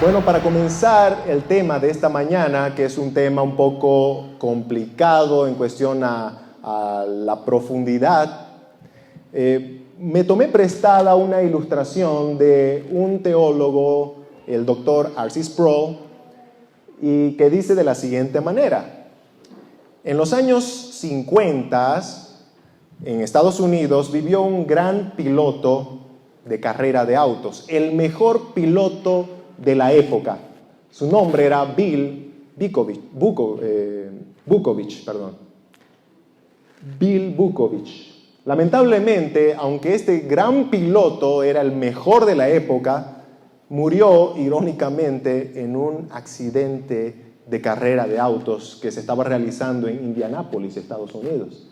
Bueno, para comenzar el tema de esta mañana, que es un tema un poco complicado en cuestión a la profundidad, me tomé prestada una ilustración de un teólogo, el doctor R.C. Sproul, y que dice de la siguiente manera: en los años 50, en Estados Unidos, vivió un gran piloto de carrera de autos, el mejor piloto de la época. Su nombre era Bill Vukovich. Lamentablemente, aunque este gran piloto era el mejor de la época, murió irónicamente en un accidente de carrera de autos que se estaba realizando en Indianápolis, Estados Unidos.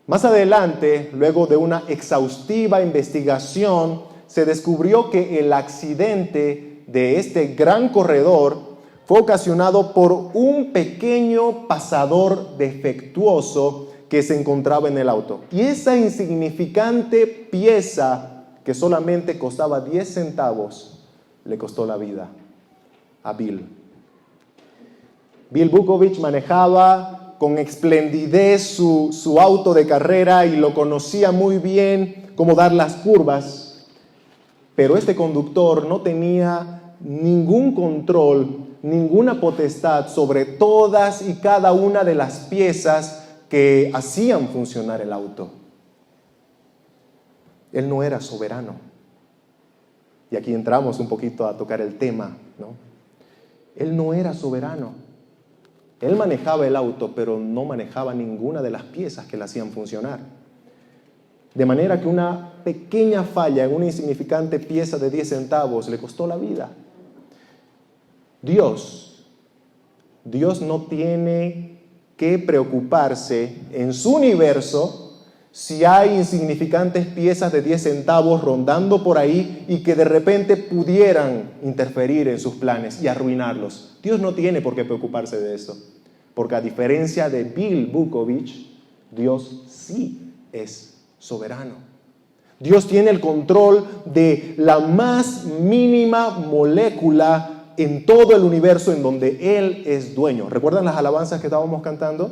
Más adelante, luego de una exhaustiva investigación, se descubrió que el accidente de este gran corredor fue ocasionado por un pequeño pasador defectuoso que se encontraba en el auto. Y esa insignificante pieza, que solamente costaba 10 centavos, le costó la vida a Bill. Bill Vukovich manejaba con esplendidez su auto de carrera y lo conocía muy bien cómo dar las curvas, pero este conductor no tenía ningún control, ninguna potestad sobre todas y cada una de las piezas que hacían funcionar el auto. Él no era soberano. Y aquí entramos un poquito a tocar el tema, ¿no? Él no era soberano. Él manejaba el auto, pero no manejaba ninguna de las piezas que le hacían funcionar. De manera que una pequeña falla en una insignificante pieza de 10 centavos le costó la vida. Dios no tiene que preocuparse en su universo si hay insignificantes piezas de 10 centavos rondando por ahí y que de repente pudieran interferir en sus planes y arruinarlos. Dios no tiene por qué preocuparse de eso, porque a diferencia de Bill Vukovich, Dios sí es soberano. Dios tiene el control de la más mínima molécula en todo el universo en donde Él es dueño. ¿Recuerdan las alabanzas que estábamos cantando?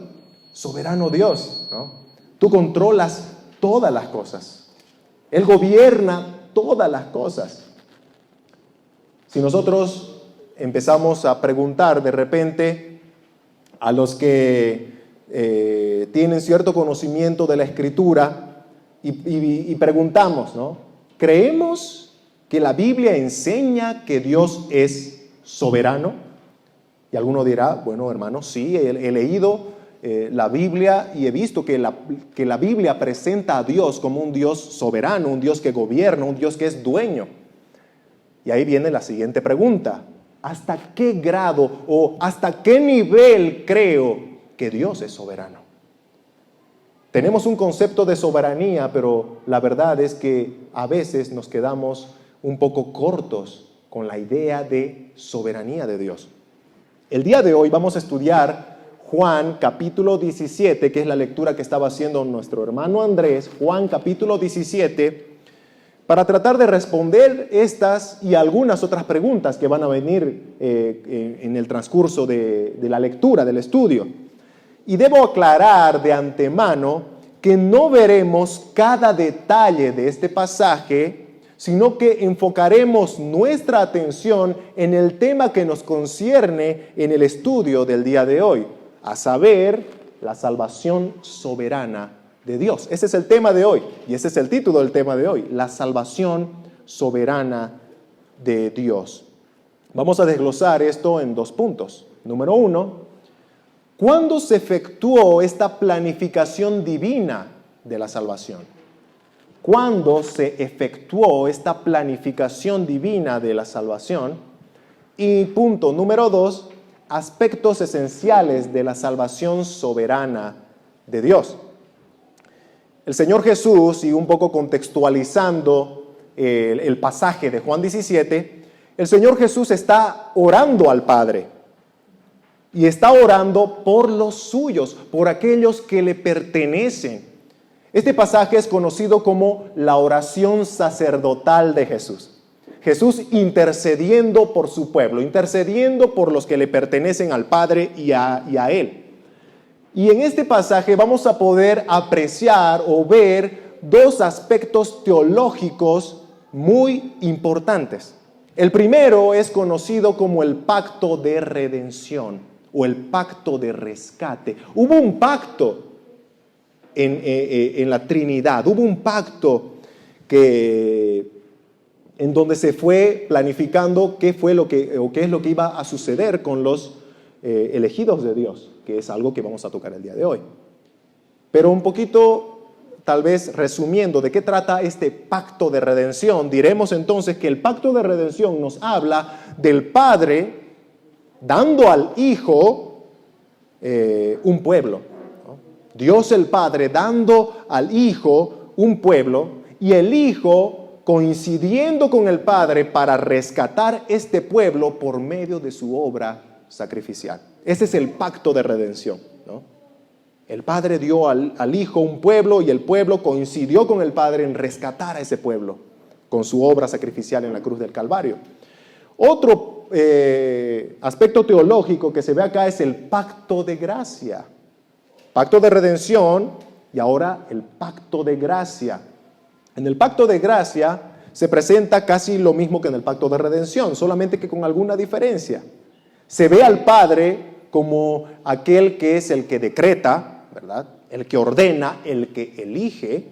Soberano Dios, ¿no? Tú controlas todas las cosas. Él gobierna todas las cosas. Si nosotros empezamos a preguntar de repente a los que tienen cierto conocimiento de la Escritura y preguntamos, ¿no? ¿Creemos que la Biblia enseña que Dios es soberano? Y alguno dirá, bueno, hermano, sí, he leído la Biblia y he visto que la Biblia presenta a Dios como un Dios soberano, un Dios que gobierna, un Dios que es dueño. Y ahí viene la siguiente pregunta: ¿hasta qué grado o hasta qué nivel creo que Dios es soberano? Tenemos un concepto de soberanía, pero la verdad es que a veces nos quedamos un poco cortos con la idea de soberanía de Dios. El día de hoy vamos a estudiar Juan capítulo 17, que es la lectura que estaba haciendo nuestro hermano Andrés, Juan capítulo 17, para tratar de responder estas y algunas otras preguntas que van a venir en el transcurso de la lectura, del estudio. Y debo aclarar de antemano que no veremos cada detalle de este pasaje, sino que enfocaremos nuestra atención en el tema que nos concierne en el estudio del día de hoy, a saber, la salvación soberana de Dios. Ese es el tema de hoy, y ese es el título del tema de hoy: la salvación soberana de Dios. Vamos a desglosar esto en 2 puntos. Número 1, ¿cuándo se efectuó esta planificación divina de la salvación? ¿Cuándo se efectuó esta planificación divina de la salvación? Y punto número 2, aspectos esenciales de la salvación soberana de Dios. El Señor Jesús, y un poco contextualizando el pasaje de Juan 17, el Señor Jesús está orando al Padre. Y está orando por los suyos, por aquellos que le pertenecen. Este pasaje es conocido como la oración sacerdotal de Jesús. Jesús intercediendo por su pueblo, intercediendo por los que le pertenecen al Padre y a Él. Y en este pasaje vamos a poder apreciar o ver dos aspectos teológicos muy importantes. El primero es conocido como el pacto de redención o el pacto de rescate. Hubo un pacto en la Trinidad, hubo un pacto en donde se fue planificando qué es lo que iba a suceder con los elegidos de Dios, que es algo que vamos a tocar el día de hoy. Pero un poquito, tal vez resumiendo, ¿de qué trata este pacto de redención? Diremos entonces que el pacto de redención nos habla del Padre dando al Hijo un pueblo, ¿no? Dios el Padre dando al Hijo un pueblo y el Hijo coincidiendo con el Padre para rescatar este pueblo por medio de su obra sacrificial. Ese es el pacto de redención, ¿no? El Padre dio al Hijo un pueblo y el pueblo coincidió con el Padre en rescatar a ese pueblo con su obra sacrificial en la cruz del Calvario. Otro aspecto teológico que se ve acá es el pacto de gracia. Pacto de redención y ahora el pacto de gracia. En el pacto de gracia se presenta casi lo mismo que en el pacto de redención, solamente que con alguna diferencia. Se ve al Padre como aquel que es el que decreta, ¿verdad? El que ordena, el que elige,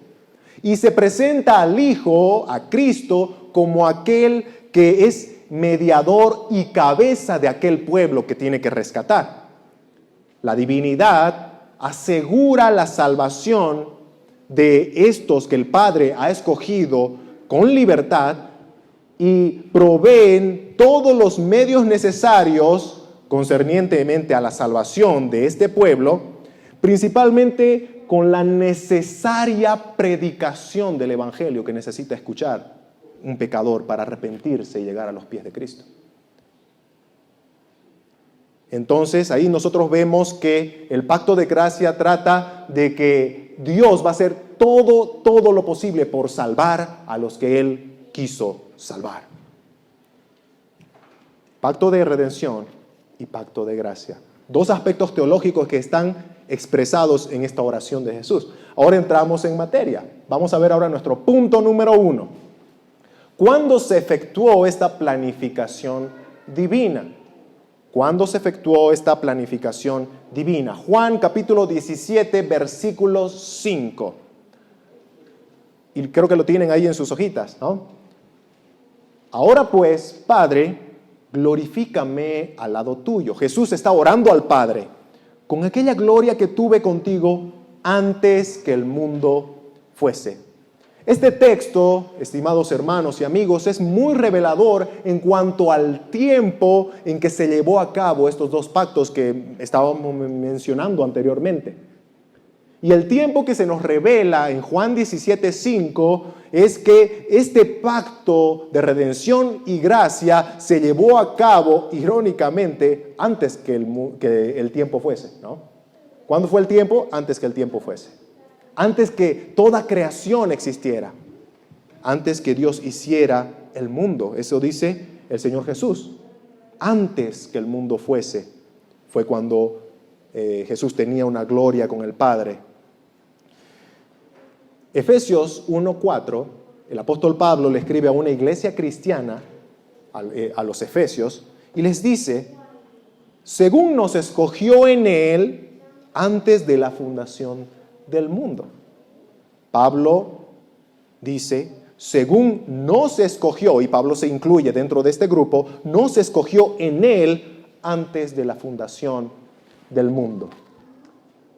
y se presenta al Hijo, a Cristo, como aquel que es mediador y cabeza de aquel pueblo que tiene que rescatar. La divinidad asegura la salvación de estos que el Padre ha escogido con libertad y proveen todos los medios necesarios concernientemente a la salvación de este pueblo, principalmente con la necesaria predicación del Evangelio que necesita escuchar un pecador para arrepentirse y llegar a los pies de Cristo. Entonces ahí nosotros vemos que el pacto de gracia trata de que Dios va a hacer todo lo posible por salvar a los que Él quiso salvar. Pacto de redención y pacto de gracia. Dos aspectos teológicos que están expresados en esta oración de Jesús. Ahora entramos en materia. Vamos a ver ahora nuestro punto número 1. ¿Cuándo se efectuó esta planificación divina? ¿Cuándo se efectuó esta planificación divina? Juan capítulo 17, versículo 5. Y creo que lo tienen ahí en sus hojitas, ¿no? Ahora pues, Padre, glorifícame al lado tuyo. Jesús está orando al Padre con aquella gloria que tuve contigo antes que el mundo fuese. Este texto, estimados hermanos y amigos, es muy revelador en cuanto al tiempo en que se llevó a cabo estos dos pactos que estábamos mencionando anteriormente. Y el tiempo que se nos revela en Juan 17:5 es que este pacto de redención y gracia se llevó a cabo, irónicamente, antes que el tiempo fuese, ¿no? ¿Cuándo fue el tiempo? Antes que el tiempo fuese. Antes que toda creación existiera, antes que Dios hiciera el mundo. Eso dice el Señor Jesús. Antes que el mundo fuese, fue cuando Jesús tenía una gloria con el Padre. Efesios 1:4, el apóstol Pablo le escribe a una iglesia cristiana, a los Efesios, y les dice, según nos escogió en Él antes de la fundación del mundo. Pablo dice, según nos escogió, y Pablo se incluye dentro de este grupo, nos escogió en Él antes de la fundación del mundo.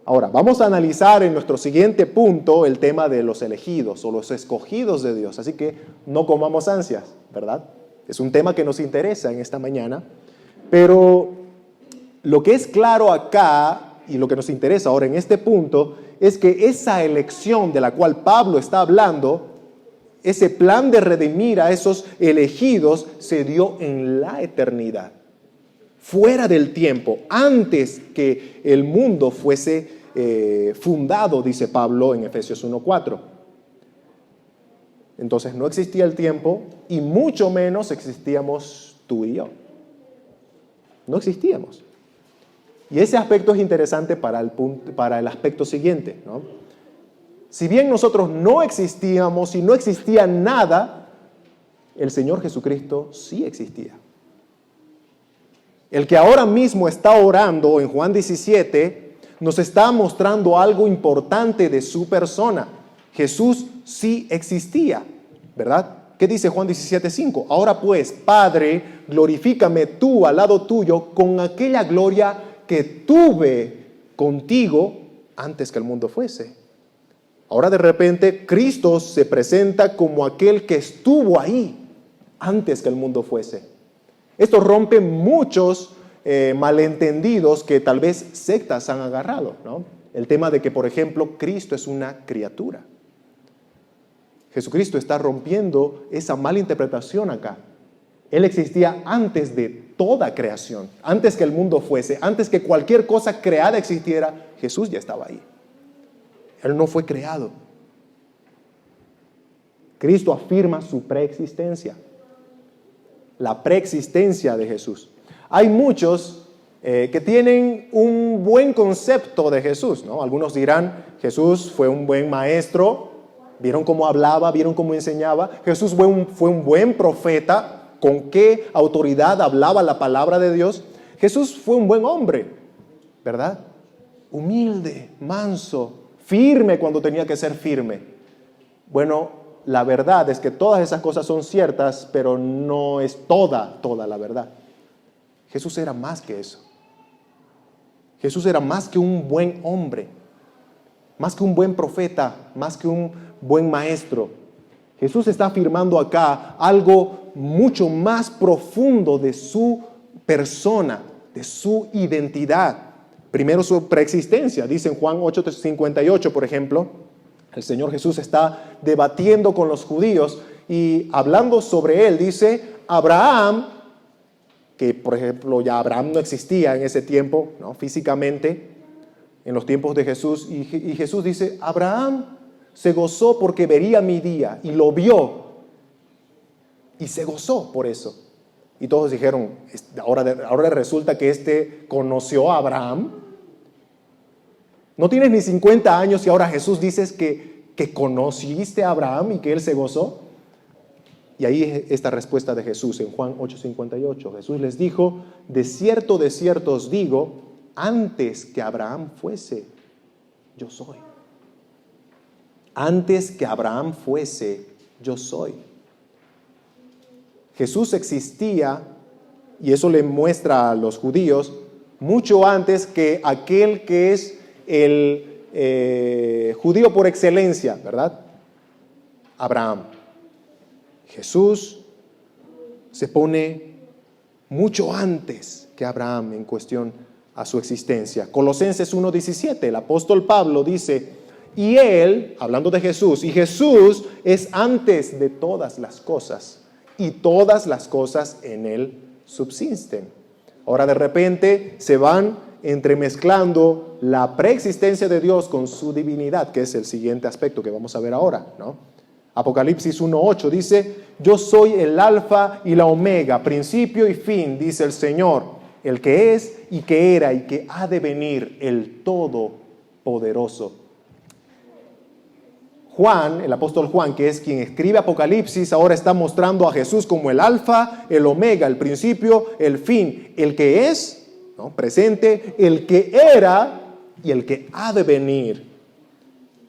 Ahora, vamos a analizar en nuestro siguiente punto el tema de los elegidos o los escogidos de Dios, así que no comamos ansias, ¿verdad? Es un tema que nos interesa en esta mañana, pero lo que es claro acá y lo que nos interesa ahora en este punto es que esa elección de la cual Pablo está hablando, ese plan de redimir a esos elegidos se dio en la eternidad, fuera del tiempo, antes que el mundo fuese fundado, dice Pablo en Efesios 1:4. entonces no existía el tiempo y mucho menos existíamos tú y yo. No existíamos. Y ese aspecto es interesante para el aspecto siguiente, ¿no? Si bien nosotros no existíamos y no existía nada, el Señor Jesucristo sí existía. El que ahora mismo está orando en Juan 17 nos está mostrando algo importante de su persona. Jesús sí existía, ¿verdad? ¿Qué dice Juan 17:5? Ahora pues, Padre, glorifícame tú al lado tuyo con aquella gloria que tuve contigo antes que el mundo fuese. Ahora de repente Cristo se presenta como aquel que estuvo ahí antes que el mundo fuese. Esto rompe muchos malentendidos que tal vez sectas han agarrado, ¿no? El tema de que, por ejemplo, Cristo es una criatura. Jesucristo está rompiendo esa mala interpretación acá. Él existía antes de toda creación, antes que el mundo fuese, antes que cualquier cosa creada existiera, Jesús ya estaba ahí. Él no fue creado. Cristo afirma su preexistencia, la preexistencia de Jesús. Hay muchos que tienen un buen concepto de Jesús, ¿no? Algunos dirán, Jesús fue un buen maestro, vieron cómo hablaba, vieron cómo enseñaba. Jesús fue un buen profeta, con qué autoridad hablaba la palabra de Dios. Jesús fue un buen hombre, ¿verdad? Humilde, manso, firme cuando tenía que ser firme. Bueno, la verdad es que todas esas cosas son ciertas, pero no es toda la verdad. Jesús era más que eso. Jesús era más que un buen hombre, más que un buen profeta, más que un buen maestro. Jesús está afirmando acá algo mucho más profundo de su persona, de su identidad. Primero su preexistencia, dice en Juan 8:58, por ejemplo, el Señor Jesús está debatiendo con los judíos y hablando sobre él, dice, Abraham, que por ejemplo ya Abraham no existía en ese tiempo, ¿no? Físicamente, en los tiempos de Jesús, y Jesús dice, Abraham se gozó porque vería mi día, y lo vio, y se gozó por eso. Y todos dijeron, ahora resulta que conoció a Abraham. No tienes ni 50 años y ahora Jesús dices que conociste a Abraham y que él se gozó. Y ahí es esta respuesta de Jesús en Juan 8:58. Jesús les dijo, de cierto os digo, antes que Abraham fuese, yo soy. Antes que Abraham fuese, yo soy. Jesús existía, y eso le muestra a los judíos, mucho antes que aquel que es el judío por excelencia, ¿verdad? Abraham. Jesús se pone mucho antes que Abraham en cuestión a su existencia. Colosenses 1:17, el apóstol Pablo dice, y él, hablando de Jesús, y Jesús es antes de todas las cosas, y todas las cosas en él subsisten. Ahora de repente se van entremezclando la preexistencia de Dios con su divinidad, que es el siguiente aspecto que vamos a ver ahora, ¿no? Apocalipsis 1:8 dice, yo soy el alfa y la omega, principio y fin, dice el Señor, el que es y que era y que ha de venir, el Todopoderoso. Juan, el apóstol Juan, que es quien escribe Apocalipsis, ahora está mostrando a Jesús como el alfa, el omega, el principio, el fin, el que es, ¿no? Presente, el que era y el que ha de venir.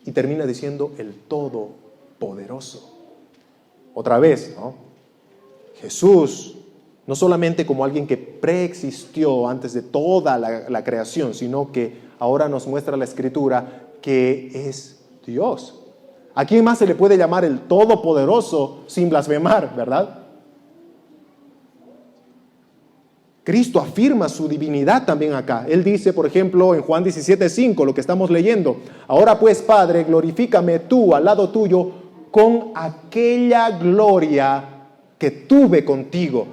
Y termina diciendo el Todopoderoso. Otra vez, ¿no? Jesús, no solamente como alguien que preexistió antes de toda la creación, sino que ahora nos muestra la Escritura que es Dios. ¿A quién más se le puede llamar el Todopoderoso sin blasfemar, verdad? Cristo afirma su divinidad también acá. Él dice, por ejemplo, en Juan 17:5, lo que estamos leyendo, ahora pues, Padre, glorifícame tú al lado tuyo con aquella gloria que tuve contigo.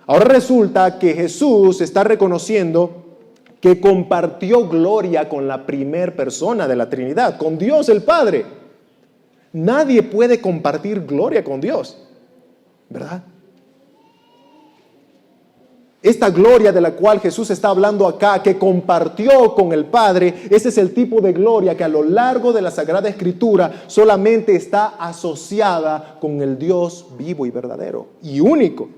Ahora resulta que Jesús está reconociendo que compartió gloria con la primer persona de la Trinidad, con Dios el Padre. Nadie puede compartir gloria con Dios, ¿verdad? Esta gloria de la cual Jesús está hablando acá, que compartió con el Padre, ese es el tipo de gloria que a lo largo de la Sagrada Escritura solamente está asociada con el Dios vivo y verdadero y único.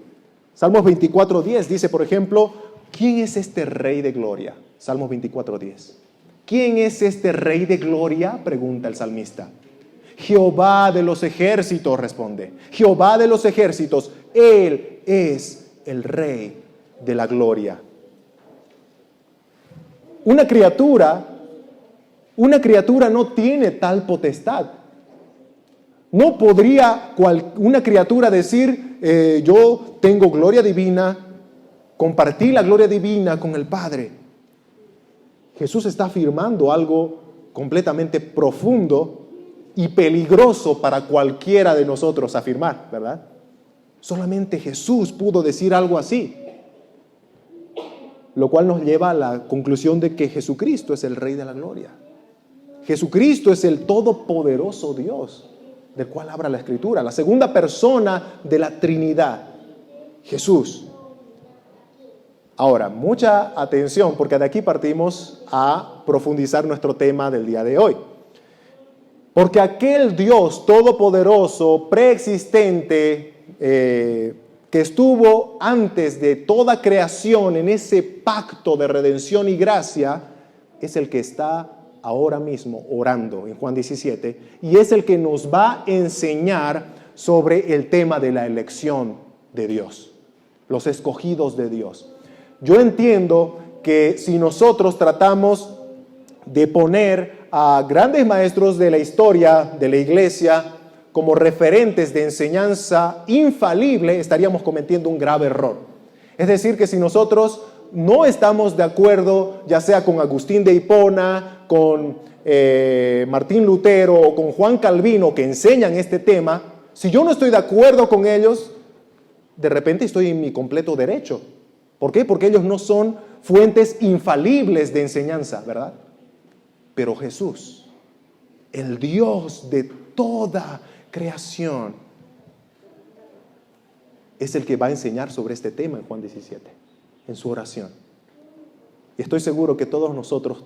Salmos 24:10 dice, por ejemplo, ¿quién es este Rey de gloria? Salmos 24:10. ¿Quién es este Rey de gloria? Pregunta el salmista. Jehová de los ejércitos, responde. Jehová de los ejércitos, Él es el Rey de la gloria. Una criatura no tiene tal potestad. No podría una criatura decir, yo tengo gloria divina, compartí la gloria divina con el Padre. Jesús está afirmando algo completamente profundo y peligroso para cualquiera de nosotros afirmar, ¿verdad? Solamente Jesús pudo decir algo así. Lo cual nos lleva a la conclusión de que Jesucristo es el Rey de la gloria. Jesucristo es el todopoderoso Dios, del cual habla la Escritura, la segunda persona de la Trinidad, Jesús. Ahora, mucha atención, porque de aquí partimos a profundizar nuestro tema del día de hoy. Porque aquel Dios todopoderoso, preexistente, que estuvo antes de toda creación en ese pacto de redención y gracia, es el que está ahora mismo orando en Juan 17, y es el que nos va a enseñar sobre el tema de la elección de Dios, los escogidos de Dios. Yo entiendo que si nosotros tratamos de poner a grandes maestros de la historia de la iglesia como referentes de enseñanza infalible, estaríamos cometiendo un grave error. Es decir, que si nosotros no estamos de acuerdo, ya sea con Agustín de Hipona, con Martín Lutero o con Juan Calvino, que enseñan este tema, si yo no estoy de acuerdo con ellos, de repente estoy en mi completo derecho. ¿Por qué? Porque ellos no son fuentes infalibles de enseñanza, ¿verdad? Pero Jesús, el Dios de toda creación, es el que va a enseñar sobre este tema en Juan 17, en su oración. Y estoy seguro que todos nosotros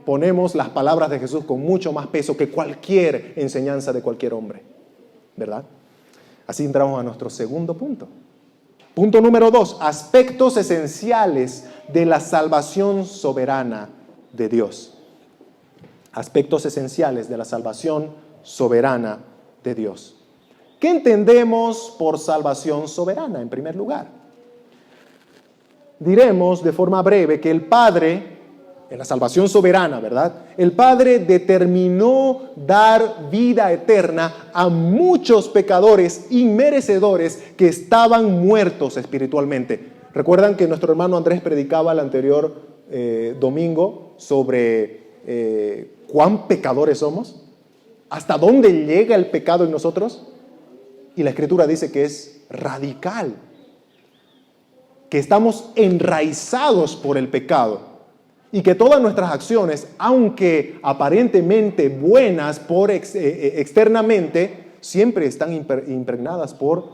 ponemos las palabras de Jesús con mucho más peso que cualquier enseñanza de cualquier hombre, ¿verdad? Así entramos a nuestro segundo punto. Punto número 2, aspectos esenciales de la salvación soberana de Dios. Aspectos esenciales de la salvación soberana de Dios. ¿Qué entendemos por salvación soberana en primer lugar? Diremos de forma breve que el Padre, en la salvación soberana, ¿verdad? El Padre determinó dar vida eterna a muchos pecadores inmerecedores que estaban muertos espiritualmente. ¿Recuerdan que nuestro hermano Andrés predicaba el anterior domingo sobre cuán pecadores somos? ¿Hasta dónde llega el pecado en nosotros? Y la Escritura dice que es radical, que estamos enraizados por el pecado y que todas nuestras acciones, aunque aparentemente buenas externamente, siempre están impregnadas por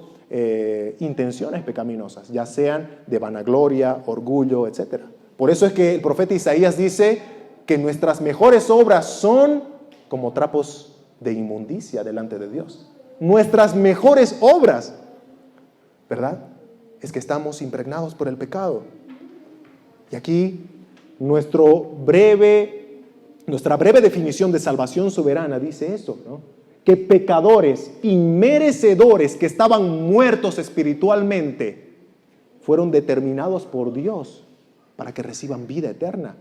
intenciones pecaminosas, ya sean de vanagloria, orgullo, etc. Por eso es que el profeta Isaías dice que nuestras mejores obras son como trapos de inmundicia delante de Dios. Nuestras mejores obras, ¿verdad? Es que estamos impregnados por el pecado. Y aquí nuestra breve definición de salvación soberana dice eso, ¿no? Que pecadores inmerecedores que estaban muertos espiritualmente fueron determinados por Dios para que reciban vida eterna.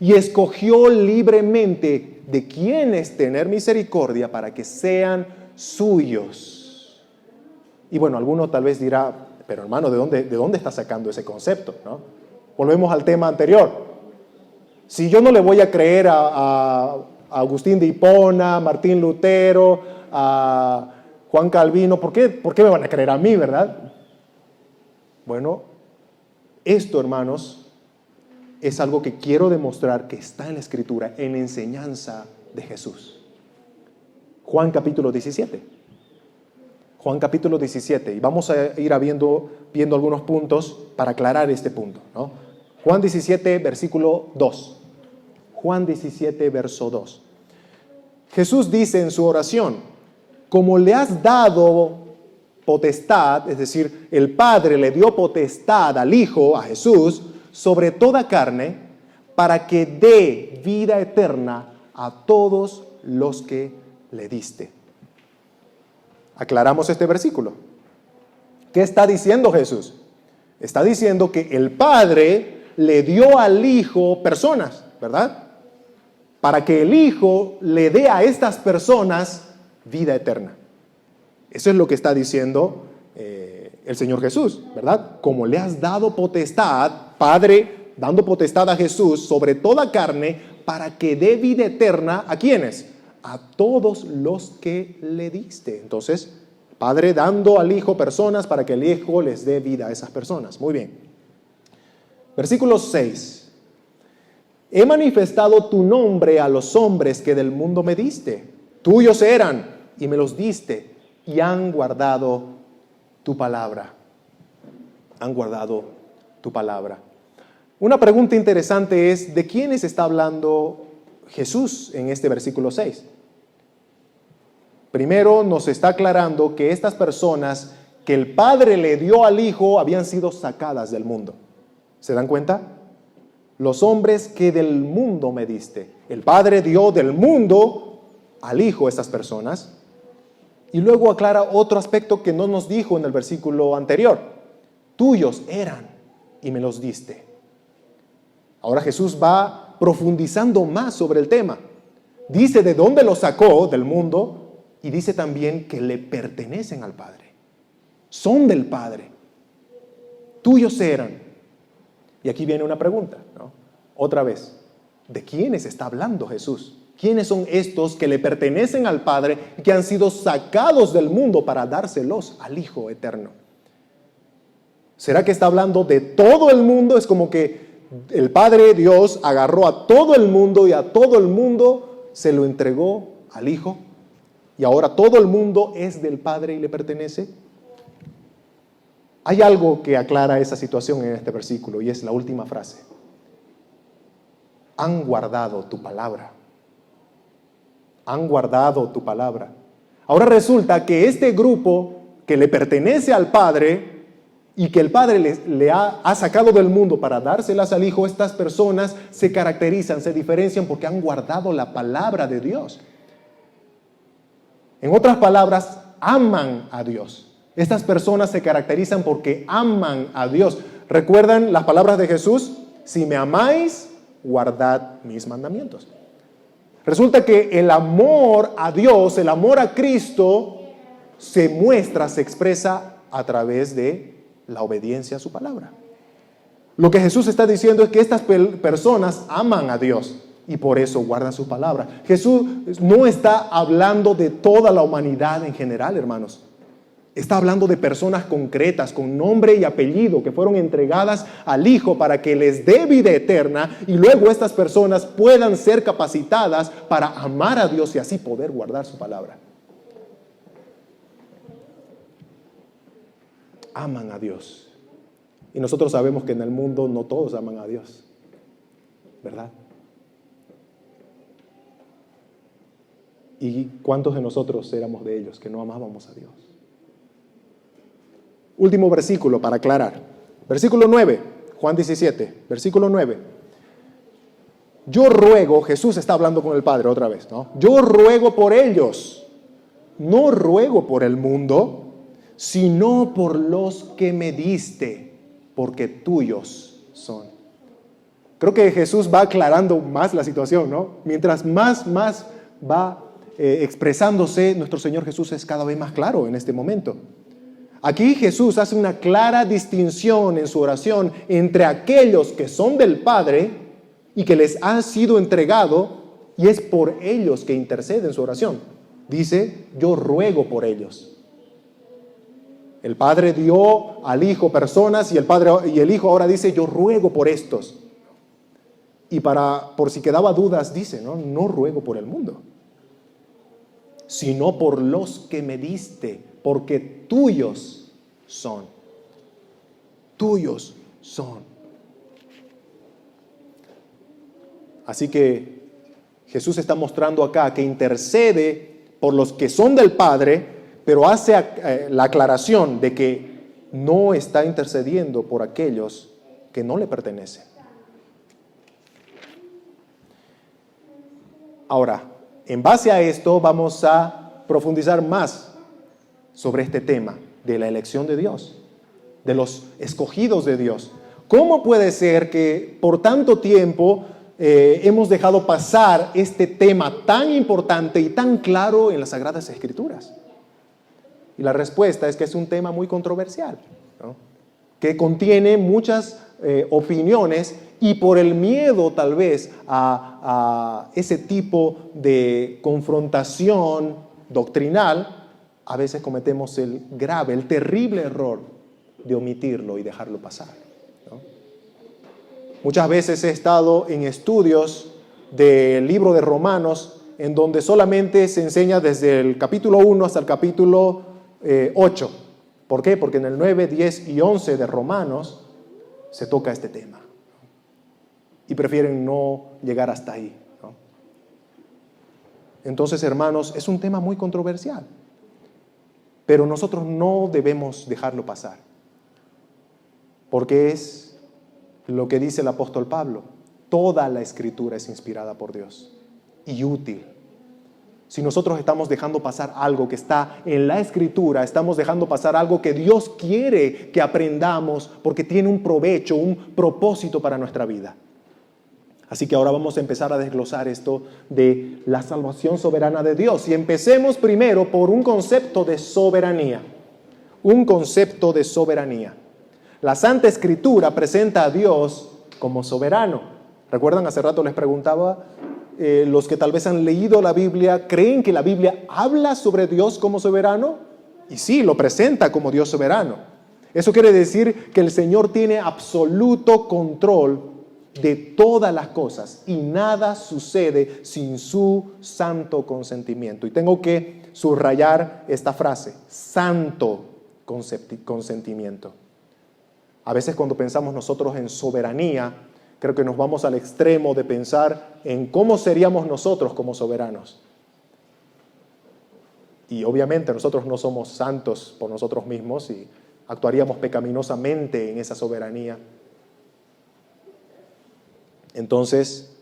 Y escogió libremente de quienes tener misericordia para que sean suyos. Y bueno, alguno tal vez dirá, pero hermano, ¿de dónde está sacando ese concepto? ¿No? Volvemos al tema anterior. Si yo no le voy a creer a Agustín de Hipona, Martín Lutero, a Juan Calvino, ¿por qué me van a creer a mí, verdad? Bueno, esto, hermanos, es algo que quiero demostrar que está en la Escritura, en la enseñanza de Jesús. Juan capítulo 17. Juan capítulo 17. Y vamos a ir viendo algunos puntos para aclarar este punto, ¿no? Juan 17, versículo 2. Juan 17, verso 2. Jesús dice en su oración: como le has dado potestad, es decir, el Padre le dio potestad al Hijo, a Jesús, sobre toda carne, para que dé vida eterna a todos los que le diste. Aclaramos este versículo. ¿Qué está diciendo Jesús? Está diciendo que el Padre le dio al Hijo personas, ¿verdad? Para que el Hijo le dé a estas personas vida eterna. Eso es lo que está diciendo el Señor Jesús, ¿verdad? Como le has dado potestad, Padre dando potestad a Jesús sobre toda carne, para que dé vida eterna, ¿a quiénes? A todos los que le diste. Entonces, Padre dando al Hijo personas para que el Hijo les dé vida a esas personas. Muy bien. Versículo 6. He manifestado tu nombre a los hombres que del mundo me diste. Tuyos eran y me los diste y han guardado tu palabra. Han guardado tu palabra. Una pregunta interesante es: ¿de quiénes está hablando Jesús en este versículo 6? Primero nos está aclarando que estas personas que el Padre le dio al Hijo habían sido sacadas del mundo. ¿Se dan cuenta? Los hombres que del mundo me diste. El Padre dio del mundo al Hijo estas personas. Y luego aclara otro aspecto que no nos dijo en el versículo anterior. Tuyos eran y me los diste. Ahora Jesús va profundizando más sobre el tema. Dice de dónde los sacó del mundo y dice también que le pertenecen al Padre. Son del Padre. Tuyos eran. Y aquí viene una pregunta, ¿no? Otra vez, ¿de quiénes está hablando Jesús? ¿Quiénes son estos que le pertenecen al Padre y que han sido sacados del mundo para dárselos al Hijo eterno? ¿Será que está hablando de todo el mundo? Es como que el Padre Dios agarró a todo el mundo y a todo el mundo se lo entregó al Hijo. Y ahora todo el mundo es del Padre y le pertenece. Hay algo que aclara esa situación en este versículo y es la última frase. Han guardado tu palabra. Han guardado tu palabra. Ahora resulta que este grupo que le pertenece al Padre y que el Padre le ha sacado del mundo para dárselas al Hijo, estas personas se caracterizan, se diferencian porque han guardado la palabra de Dios. En otras palabras, aman a Dios. Estas personas se caracterizan porque aman a Dios. ¿Recuerdan las palabras de Jesús? Si me amáis, guardad mis mandamientos. Resulta que el amor a Dios, el amor a Cristo, se muestra, se expresa a través de la obediencia a su palabra. Lo que Jesús está diciendo es que estas personas aman a Dios y por eso guardan su palabra. Jesús no está hablando de toda la humanidad en general, hermanos. Está hablando de personas concretas con nombre y apellido que fueron entregadas al Hijo para que les dé vida eterna y luego estas personas puedan ser capacitadas para amar a Dios y así poder guardar su palabra. Aman a Dios. Y nosotros sabemos que en el mundo no todos aman a Dios, ¿verdad? ¿Y cuántos de nosotros éramos de ellos que no amábamos a Dios? Último versículo para aclarar. Versículo 9, Juan 17, versículo 9. Yo ruego, Jesús está hablando con el Padre otra vez, ¿no? Yo ruego por ellos, no ruego por el mundo, sino por los que me diste, porque tuyos son. Creo que Jesús va aclarando más la situación, ¿no? Mientras más va expresándose, nuestro Señor Jesús es cada vez más claro en este momento. Aquí Jesús hace una clara distinción en su oración entre aquellos que son del Padre y que les ha sido entregado, y es por ellos que intercede en su oración. Dice, yo ruego por ellos. El Padre dio al Hijo personas y el Hijo ahora dice, yo ruego por estos. Y por si quedaba dudas, dice, no ruego por el mundo, sino por los que me diste, porque tuyos son. Tuyos son. Así que Jesús está mostrando acá que intercede por los que son del Padre, pero hace la aclaración de que no está intercediendo por aquellos que no le pertenecen. Ahora, en base a esto vamos a profundizar más sobre este tema de la elección de Dios, de los escogidos de Dios. ¿Cómo puede ser que por tanto tiempo hemos dejado pasar este tema tan importante y tan claro en las Sagradas Escrituras? Y la respuesta es que es un tema muy controversial, ¿no? Que contiene muchas opiniones, y por el miedo tal vez a ese tipo de confrontación doctrinal, a veces cometemos el grave, el terrible error de omitirlo y dejarlo pasar, ¿no? Muchas veces he estado en estudios del libro de Romanos en donde solamente se enseña desde el capítulo 1 hasta el capítulo 8. ¿Por qué? Porque en el 9, 10 y 11 de Romanos se toca este tema. Y prefieren no llegar hasta ahí, ¿no? Entonces, hermanos, es un tema muy controversial. Pero nosotros no debemos dejarlo pasar. Porque es lo que dice el apóstol Pablo. Toda la Escritura es inspirada por Dios y útil. Si nosotros estamos dejando pasar algo que está en la Escritura, estamos dejando pasar algo que Dios quiere que aprendamos porque tiene un provecho, un propósito para nuestra vida. Así que ahora vamos a empezar a desglosar esto de la salvación soberana de Dios. Y empecemos primero por un concepto de soberanía. Un concepto de soberanía. La Santa Escritura presenta a Dios como soberano. ¿Recuerdan? Hace rato les preguntaba, los que tal vez han leído la Biblia, ¿creen que la Biblia habla sobre Dios como soberano? Y sí, lo presenta como Dios soberano. Eso quiere decir que el Señor tiene absoluto control de todas las cosas y nada sucede sin su santo consentimiento. Y tengo que subrayar esta frase, santo consentimiento. A veces cuando pensamos nosotros en soberanía, creo que nos vamos al extremo de pensar en cómo seríamos nosotros como soberanos. Y obviamente nosotros no somos santos por nosotros mismos y actuaríamos pecaminosamente en esa soberanía. Entonces,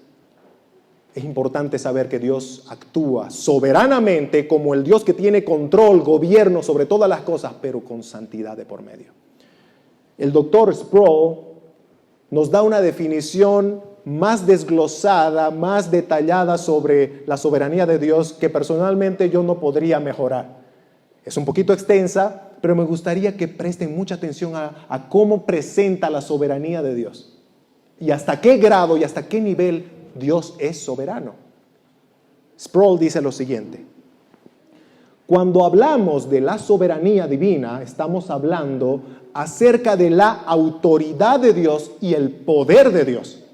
es importante saber que Dios actúa soberanamente como el Dios que tiene control, gobierno sobre todas las cosas, pero con santidad de por medio. El doctor Sproul nos da una definición más desglosada, más detallada sobre la soberanía de Dios que personalmente yo no podría mejorar. Es un poquito extensa, pero me gustaría que presten mucha atención a cómo presenta la soberanía de Dios. Y hasta qué grado y hasta qué nivel Dios es soberano. Sproul dice lo siguiente: cuando hablamos de la soberanía divina, estamos hablando acerca de la autoridad de Dios y el poder de Dios.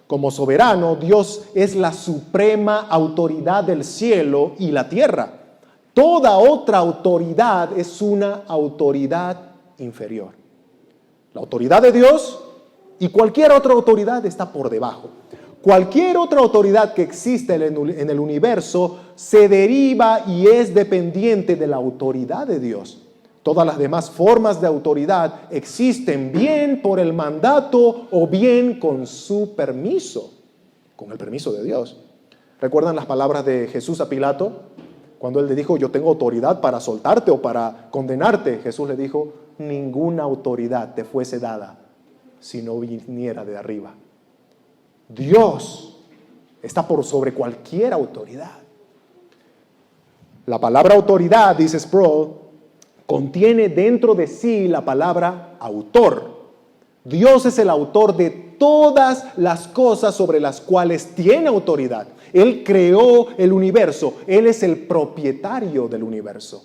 Como soberano, Dios es la suprema autoridad del cielo y la tierra. Toda otra autoridad es una autoridad inferior. La autoridad de Dios y cualquier otra autoridad está por debajo. Cualquier otra autoridad que existe en el universo se deriva y es dependiente de la autoridad de Dios. Todas las demás formas de autoridad existen bien por el mandato o bien con su permiso, con el permiso de Dios. ¿Recuerdan las palabras de Jesús a Pilato? Cuando él le dijo, yo tengo autoridad para soltarte o para condenarte. Jesús le dijo, ninguna autoridad te fuese dada si no viniera de arriba. Dios está por sobre cualquier autoridad. La palabra autoridad, dice Sproul, contiene dentro de sí la palabra autor. Dios es el autor de todas las cosas sobre las cuales tiene autoridad. Él creó el universo. Él es el propietario del universo.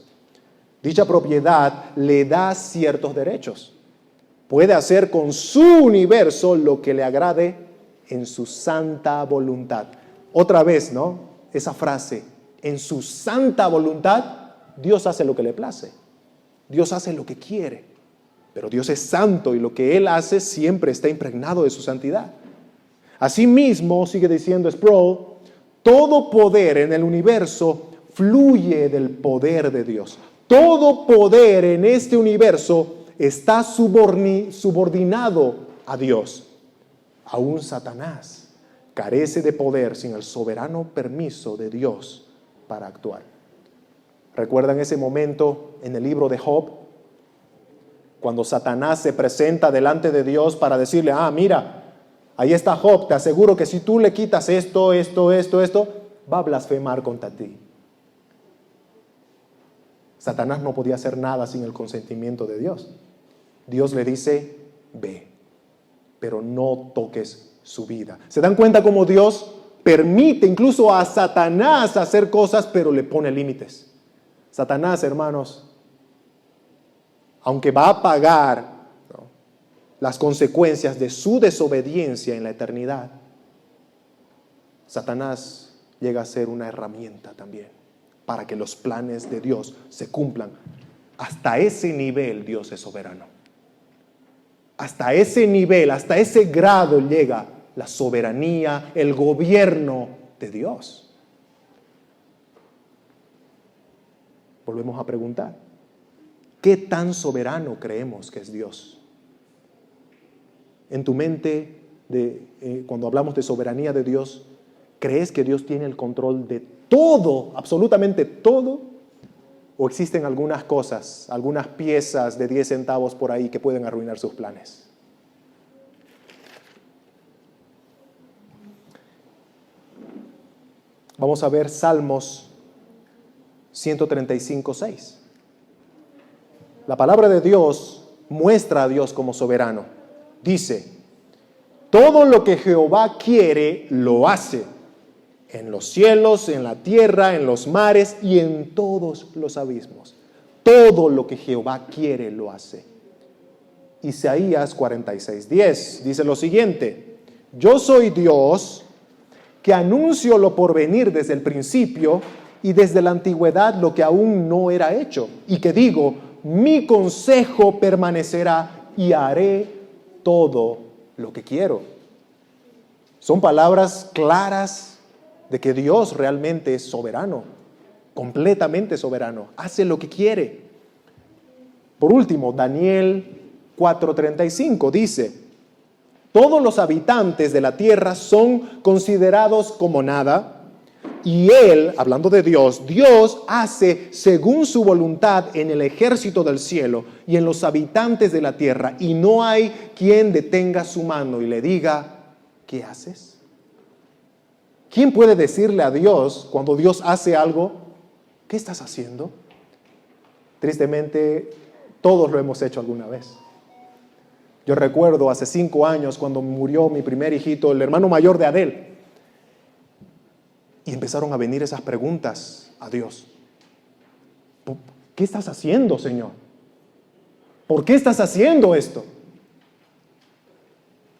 Dicha propiedad le da ciertos derechos. Puede hacer con su universo lo que le agrade en su santa voluntad. Otra vez, ¿no? Esa frase, en su santa voluntad, Dios hace lo que le place. Dios hace lo que quiere. Pero Dios es santo y lo que Él hace siempre está impregnado de su santidad. Asimismo, sigue diciendo Sproul, todo poder en el universo fluye del poder de Dios. Todo poder en este universo está subordinado a Dios. Aún Satanás carece de poder sin el soberano permiso de Dios para actuar. ¿Recuerdan ese momento en el libro de Job? Cuando Satanás se presenta delante de Dios para decirle, mira, ahí está Job, te aseguro que si tú le quitas esto, va a blasfemar contra ti. Satanás no podía hacer nada sin el consentimiento de Dios. Dios le dice, ve, pero no toques su vida. ¿Se dan cuenta cómo Dios permite incluso a Satanás hacer cosas, pero le pone límites? Satanás, hermanos, aunque va a pagar las consecuencias de su desobediencia en la eternidad, Satanás llega a ser una herramienta también para que los planes de Dios se cumplan. Hasta ese nivel Dios es soberano. Hasta ese nivel, hasta ese grado llega la soberanía, el gobierno de Dios. Volvemos a preguntar, ¿qué tan soberano creemos que es Dios? En tu mente, cuando hablamos de soberanía de Dios, ¿crees que Dios tiene el control de todo, absolutamente todo? ¿O existen algunas cosas, algunas piezas de 10 centavos por ahí que pueden arruinar sus planes? Vamos a ver Salmos 135:6. La palabra de Dios muestra a Dios como soberano. Dice, todo lo que Jehová quiere, lo hace, en los cielos, en la tierra, en los mares y en todos los abismos. Todo lo que Jehová quiere, lo hace. Isaías 46:10 dice lo siguiente, yo soy Dios que anuncio lo porvenir desde el principio y desde la antigüedad lo que aún no era hecho, y que digo, mi consejo permanecerá y haré todo lo que quiero. Son palabras claras de que Dios realmente es soberano, completamente soberano, hace lo que quiere. Por último, Daniel 4:35 dice, todos los habitantes de la tierra son considerados como nada, y Él, hablando de Dios, Dios hace según su voluntad en el ejército del cielo y en los habitantes de la tierra, y no hay quien detenga su mano y le diga, ¿qué haces? ¿Quién puede decirle a Dios cuando Dios hace algo, ¿qué estás haciendo? Tristemente, todos lo hemos hecho alguna vez. Yo recuerdo hace 5 años cuando murió mi primer hijito, el hermano mayor de Adel. Y empezaron a venir esas preguntas a Dios. ¿Qué estás haciendo, Señor? ¿Por qué estás haciendo esto?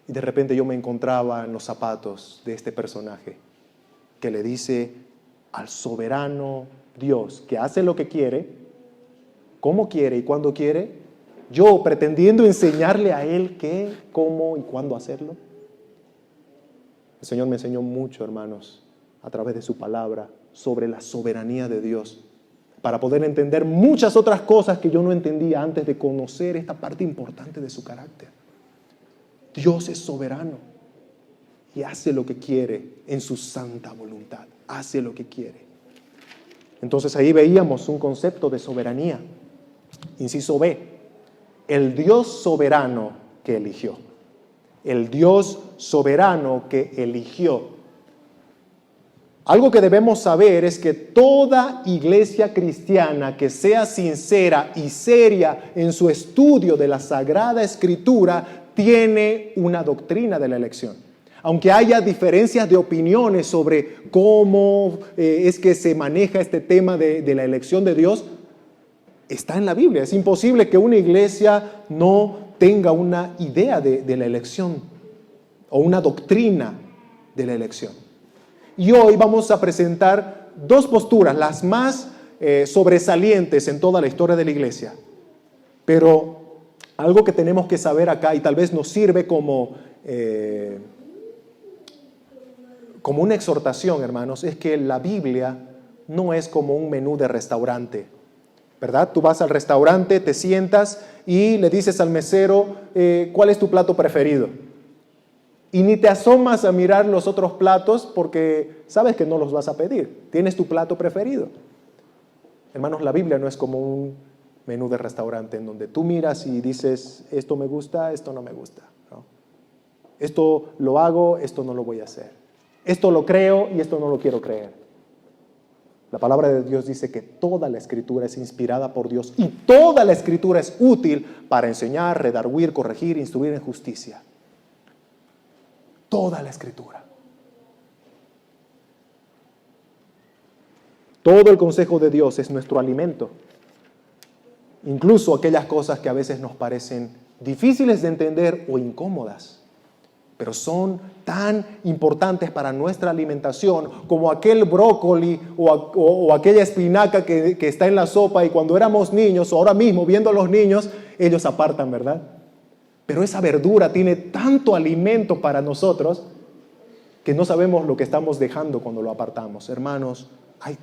Y de repente yo me encontraba en los zapatos de este personaje que le dice al soberano Dios que hace lo que quiere, cómo quiere y cuándo quiere, yo pretendiendo enseñarle a él qué, cómo y cuándo hacerlo. El Señor me enseñó mucho, hermanos, a través de su palabra, sobre la soberanía de Dios, para poder entender muchas otras cosas que yo no entendía antes de conocer esta parte importante de su carácter. Dios es soberano y hace lo que quiere en su santa voluntad, hace lo que quiere. Entonces ahí veíamos un concepto de soberanía. Inciso B, el Dios soberano que eligió. El Dios soberano que eligió. Algo que debemos saber es que toda iglesia cristiana que sea sincera y seria en su estudio de la Sagrada Escritura tiene una doctrina de la elección. Aunque haya diferencias de opiniones sobre cómo es que se maneja este tema de la elección de Dios, está en la Biblia. Es imposible que una iglesia no tenga una idea de la elección o una doctrina de la elección. Y hoy vamos a presentar dos posturas, las más sobresalientes en toda la historia de la iglesia. Pero algo que tenemos que saber acá, y tal vez nos sirve como una exhortación, hermanos, es que la Biblia no es como un menú de restaurante, ¿verdad? Tú vas al restaurante, te sientas y le dices al mesero, ¿cuál es tu plato preferido? Y ni te asomas a mirar los otros platos porque sabes que no los vas a pedir. Tienes tu plato preferido. Hermanos, la Biblia no es como un menú de restaurante en donde tú miras y dices, esto me gusta, esto no me gusta, ¿no? Esto lo hago, esto no lo voy a hacer. Esto lo creo y esto no lo quiero creer. La palabra de Dios dice que toda la Escritura es inspirada por Dios y toda la Escritura es útil para enseñar, redarguir, corregir, instruir en justicia. Toda la Escritura. Todo el consejo de Dios es nuestro alimento. Incluso aquellas cosas que a veces nos parecen difíciles de entender o incómodas, pero son tan importantes para nuestra alimentación como aquel brócoli o aquella espinaca que está en la sopa y cuando éramos niños o ahora mismo viendo a los niños, ellos apartan, ¿verdad? Pero esa verdura tiene tanto alimento para nosotros que no sabemos lo que estamos dejando cuando lo apartamos. Hermanos, hay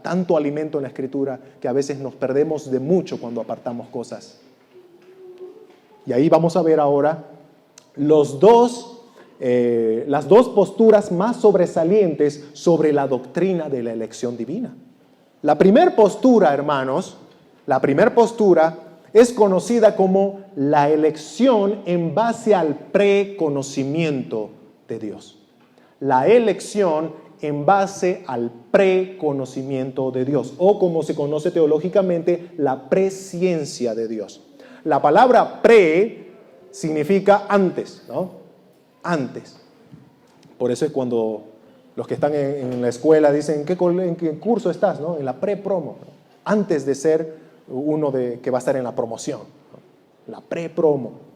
tanto alimento en la Escritura que a veces nos perdemos de mucho cuando apartamos cosas. Y ahí vamos a ver ahora las dos posturas más sobresalientes sobre la doctrina de la elección divina. La primera postura, hermanos, es conocida como la elección en base al preconocimiento de Dios. La elección en base al preconocimiento de Dios, o como se conoce teológicamente, la presciencia de Dios. La palabra pre significa antes, ¿no? Antes. Por eso es cuando los que están en la escuela dicen, ¿en qué curso estás? ¿No? En la pre-promo, ¿no? Antes de ser uno que va a estar en la promoción, ¿no? La pre-promo.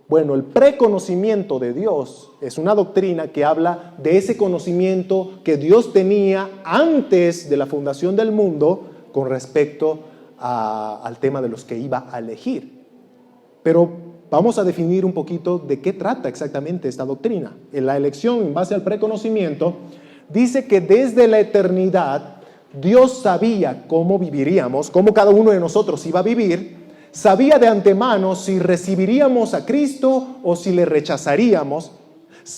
Bueno, el preconocimiento de Dios es una doctrina que habla de ese conocimiento que Dios tenía antes de la fundación del mundo con respecto al tema de los que iba a elegir. Pero vamos a definir un poquito de qué trata exactamente esta doctrina. En la elección en base al preconocimiento dice que desde la eternidad Dios sabía cómo viviríamos, cómo cada uno de nosotros iba a vivir. Sabía de antemano si recibiríamos a Cristo o si le rechazaríamos.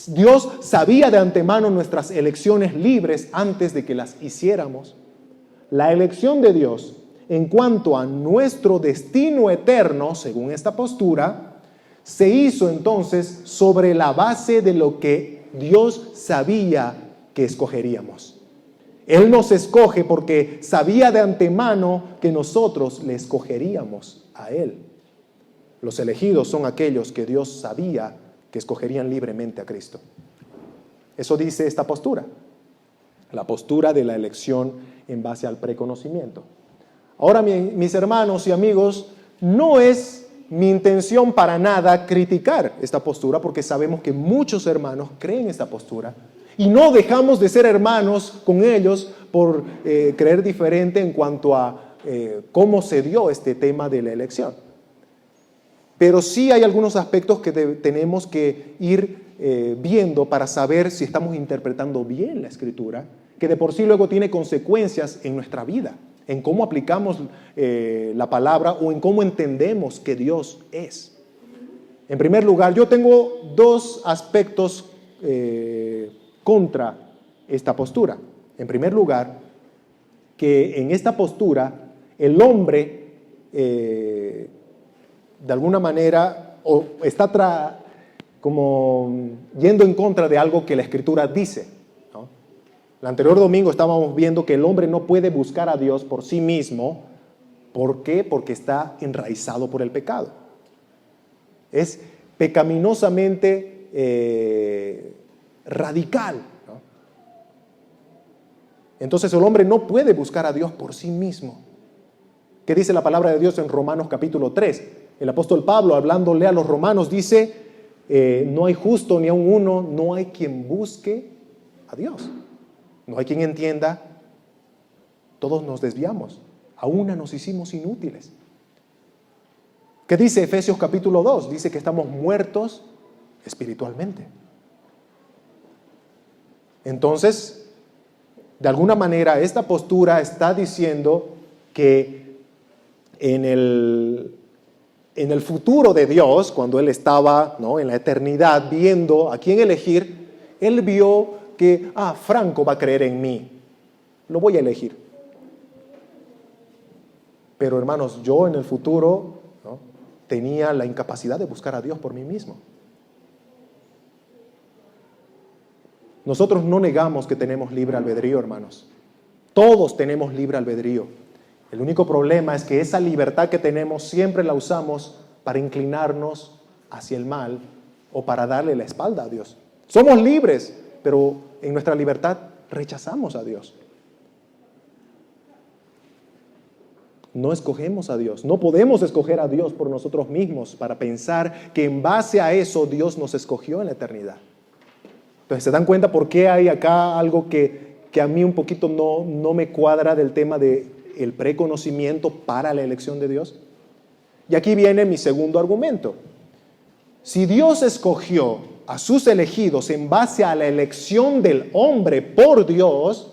Dios sabía de antemano nuestras elecciones libres antes de que las hiciéramos. La elección de Dios en cuanto a nuestro destino eterno, según esta postura, se hizo entonces sobre la base de lo que Dios sabía que escogeríamos. Él nos escoge porque sabía de antemano que nosotros le escogeríamos a Él. Los elegidos son aquellos que Dios sabía que escogerían libremente a Cristo. Eso dice esta postura, la postura de la elección en base al preconocimiento. Ahora, mis hermanos y amigos, no es mi intención para nada criticar esta postura, porque sabemos que muchos hermanos creen esta postura y no dejamos de ser hermanos con ellos por creer diferente en cuanto a cómo se dio este tema de la elección. Pero sí hay algunos aspectos que tenemos que ir viendo para saber si estamos interpretando bien la Escritura, que de por sí luego tiene consecuencias en nuestra vida, en cómo aplicamos la palabra o en cómo entendemos que Dios es. En primer lugar, yo tengo dos aspectos contra esta postura. En primer lugar, que en esta postura el hombre de alguna manera está como yendo en contra de algo que la Escritura dice, ¿no? El anterior domingo estábamos viendo que el hombre no puede buscar a Dios por sí mismo. ¿Por qué? Porque está enraizado por el pecado. Es pecaminosamente radical, ¿no? Entonces el hombre no puede buscar a Dios por sí mismo. ¿Qué dice la palabra de Dios en Romanos capítulo 3? El apóstol Pablo, hablándole a los romanos, dice, no hay justo ni aun uno, no hay quien busque a Dios. No hay quien entienda, Todos nos desviamos. A una nos hicimos inútiles. ¿Qué dice Efesios capítulo 2? Dice que estamos muertos espiritualmente. Entonces, de alguna manera, esta postura está diciendo que en el futuro de Dios, cuando Él estaba, ¿no?, en la eternidad viendo a quién elegir, Él vio que, Franco va a creer en mí, lo voy a elegir. Pero hermanos, yo en el futuro, ¿no?, tenía la incapacidad de buscar a Dios por mí mismo. Nosotros no negamos que tenemos libre albedrío, hermanos. Todos tenemos libre albedrío. El único problema es que esa libertad que tenemos siempre la usamos para inclinarnos hacia el mal o para darle la espalda a Dios. Somos libres, pero en nuestra libertad rechazamos a Dios. No escogemos a Dios. No podemos escoger a Dios por nosotros mismos para pensar que en base a eso Dios nos escogió en la eternidad. Entonces, ¿se dan cuenta por qué hay acá algo que a mí un poquito no me cuadra del tema del preconocimiento para la elección de Dios? Y aquí viene mi segundo argumento. Si Dios escogió a sus elegidos en base a la elección del hombre por Dios,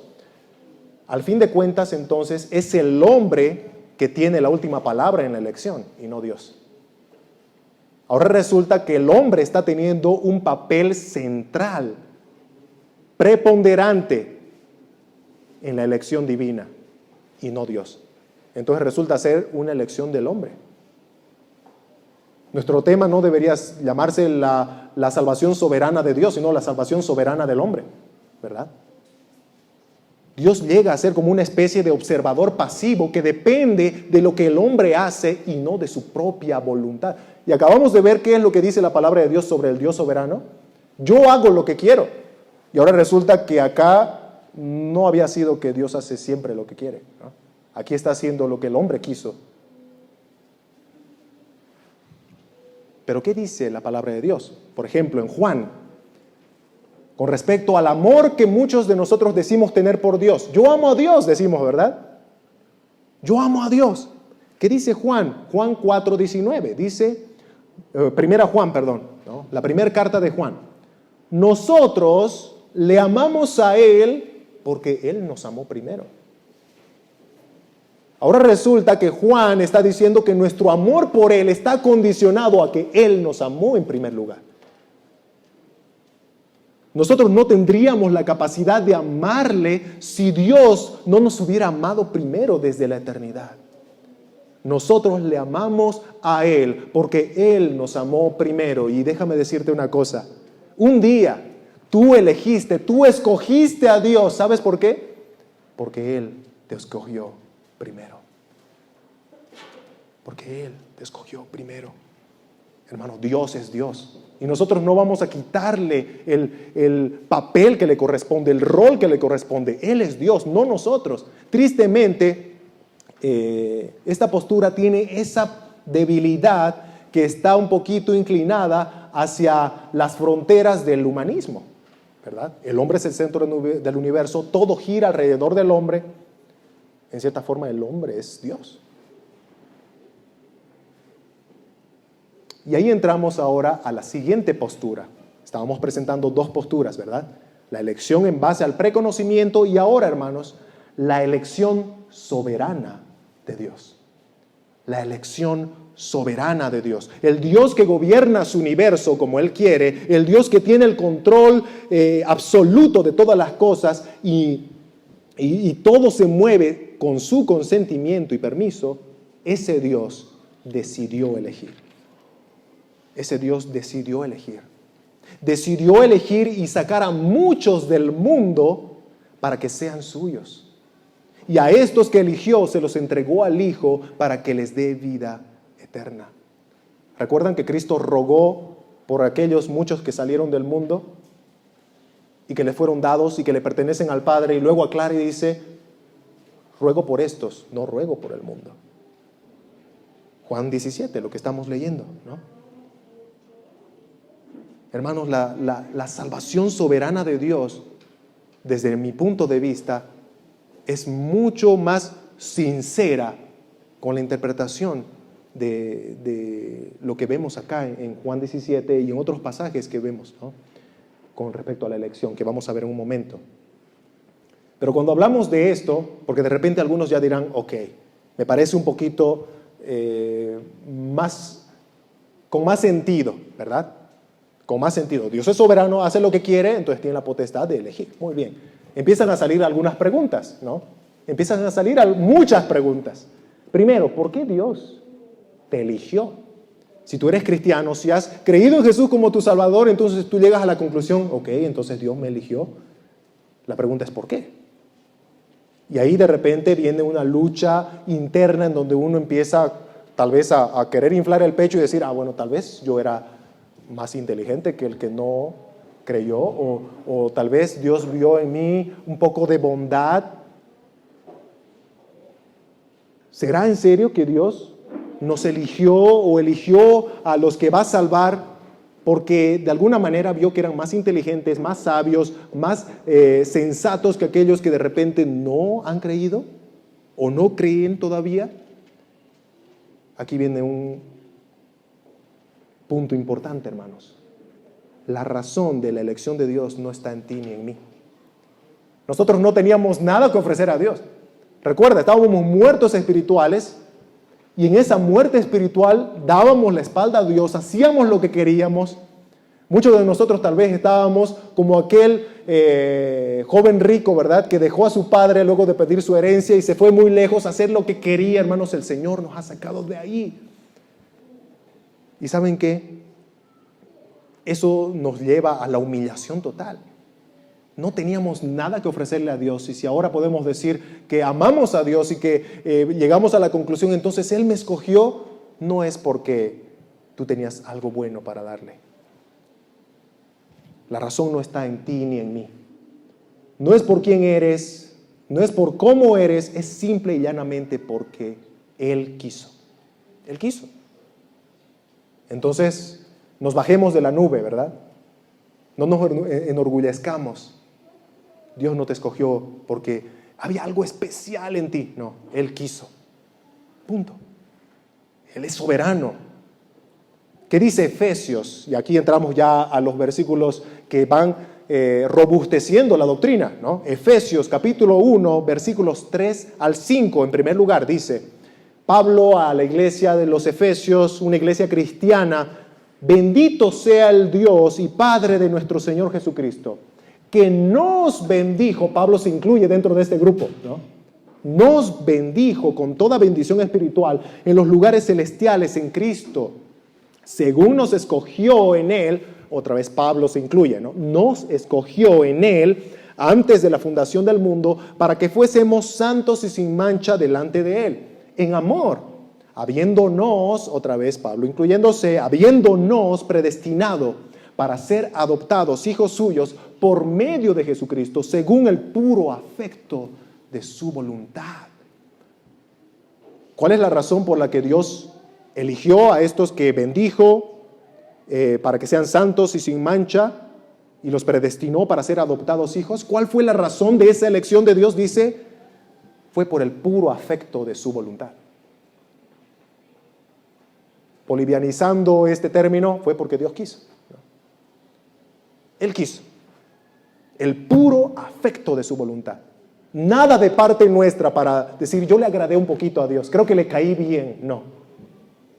al fin de cuentas, entonces, es el hombre que tiene la última palabra en la elección y no Dios. Ahora resulta que el hombre está teniendo un papel central, preponderante en la elección divina y no Dios. Entonces resulta ser una elección del hombre. Nuestro tema no debería llamarse la salvación soberana de Dios, sino la salvación soberana del hombre, ¿verdad? Dios llega a ser como una especie de observador pasivo que depende de lo que el hombre hace y no de su propia voluntad. Y acabamos de ver qué es lo que dice la palabra de Dios sobre el Dios soberano. Yo hago lo que quiero. Y ahora resulta que acá no había sido que Dios hace siempre lo que quiere, ¿no? Aquí está haciendo lo que el hombre quiso. Pero ¿qué dice la palabra de Dios? Por ejemplo, en Juan, con respecto al amor que muchos de nosotros decimos tener por Dios. Yo amo a Dios, decimos, ¿verdad? Yo amo a Dios. ¿Qué dice Juan? Juan 4:19. Dice, ¿no? La primera carta de Juan. Nosotros le amamos a Él porque Él nos amó primero. Ahora resulta que Juan está diciendo que nuestro amor por Él está condicionado a que Él nos amó en primer lugar. Nosotros no tendríamos la capacidad de amarle si Dios no nos hubiera amado primero desde la eternidad. Nosotros le amamos a Él porque Él nos amó primero. Y déjame decirte una cosa. Un día tú escogiste a Dios. ¿Sabes por qué? Porque Él te escogió primero. Porque Él te escogió primero. Hermano, Dios es Dios. Y nosotros no vamos a quitarle el papel que le corresponde, el rol que le corresponde. Él es Dios, no nosotros. Tristemente, esta postura tiene esa debilidad que está un poquito inclinada hacia las fronteras del humanismo, ¿verdad? El hombre es el centro del universo, todo gira alrededor del hombre. En cierta forma, el hombre es Dios. Y ahí entramos ahora a la siguiente postura. Estábamos presentando dos posturas, ¿verdad? La elección en base al preconocimiento y ahora, hermanos, la elección soberana de Dios. La elección soberana de Dios. El Dios que gobierna su universo como Él quiere, el Dios que tiene el control absoluto de todas las cosas y todo se mueve con su consentimiento y permiso, ese Dios decidió elegir. Ese Dios decidió elegir. Decidió elegir y sacar a muchos del mundo para que sean suyos. Y a estos que eligió se los entregó al Hijo para que les dé vida eterna. ¿Recuerdan que Cristo rogó por aquellos muchos que salieron del mundo y que le fueron dados y que le pertenecen al Padre? Y luego aclara y dice, ruego por estos, no ruego por el mundo. Juan 17, lo que estamos leyendo, ¿no? Hermanos, la salvación soberana de Dios, desde mi punto de vista, es mucho más sincera con la interpretación de lo que vemos acá en Juan 17 y en otros pasajes que vemos, ¿no?, con respecto a la elección, que vamos a ver en un momento. Pero cuando hablamos de esto, porque de repente algunos ya dirán, ok, me parece un poquito con más sentido, ¿verdad? Con más sentido. Dios es soberano, hace lo que quiere, entonces tiene la potestad de elegir. Muy bien. Empiezan a salir algunas preguntas, ¿no? Empiezan a salir muchas preguntas. Primero, ¿por qué Dios te eligió? Si tú eres cristiano, si has creído en Jesús como tu Salvador, entonces tú llegas a la conclusión, ok, entonces Dios me eligió. La pregunta es ¿por qué? Y ahí de repente viene una lucha interna en donde uno empieza tal vez a querer inflar el pecho y decir, bueno, tal vez yo era más inteligente que el que no creyó, o tal vez Dios vio en mí un poco de bondad. ¿Será en serio que Dios nos eligió o eligió a los que va a salvar porque de alguna manera vio que eran más inteligentes, más sabios, más sensatos que aquellos que de repente no han creído o no creen todavía? Aquí viene un punto importante, hermanos. La razón de la elección de Dios no está en ti ni en mí. Nosotros no teníamos nada que ofrecer a Dios. Recuerda, estábamos muertos espirituales. Y en esa muerte espiritual dábamos la espalda a Dios, hacíamos lo que queríamos. Muchos de nosotros tal vez estábamos como aquel joven rico, ¿verdad?, que dejó a su padre luego de pedir su herencia y se fue muy lejos a hacer lo que quería. Hermanos, el Señor nos ha sacado de ahí. ¿Y saben qué? Eso nos lleva a la humillación total. No teníamos nada que ofrecerle a Dios, y si ahora podemos decir que amamos a Dios y que llegamos a la conclusión, entonces Él me escogió, no es porque tú tenías algo bueno para darle. La razón no está en ti ni en mí. No es por quién eres, no es por cómo eres, es simple y llanamente porque Él quiso. Él quiso. Entonces, nos bajemos de la nube, ¿verdad? No nos enorgullezcamos. Dios no te escogió porque había algo especial en ti. No, Él quiso. Punto. Él es soberano. ¿Qué dice Efesios? Y aquí entramos ya a los versículos que van robusteciendo la doctrina, ¿no? Efesios capítulo 1, versículos 3 al 5, en primer lugar, dice Pablo a la iglesia de los Efesios, una iglesia cristiana: bendito sea el Dios y Padre de nuestro Señor Jesucristo, que nos bendijo. Pablo se incluye dentro de este grupo, ¿no? Nos bendijo con toda bendición espiritual en los lugares celestiales en Cristo, según nos escogió en Él. Otra vez Pablo se incluye, ¿no? Nos escogió en Él antes de la fundación del mundo para que fuésemos santos y sin mancha delante de Él, en amor, habiéndonos, otra vez Pablo incluyéndose, habiéndonos predestinado para ser adoptados hijos suyos por medio de Jesucristo, según el puro afecto de su voluntad. ¿Cuál es la razón por la que Dios eligió a estos que bendijo para que sean santos y sin mancha y los predestinó para ser adoptados hijos? ¿Cuál fue la razón de esa elección de Dios? Dice, fue por el puro afecto de su voluntad. Bolivianizando este término, fue porque Dios quiso. Él quiso. El puro afecto de su voluntad. Nada de parte nuestra para decir, yo le agradé un poquito a Dios, creo que le caí bien. No.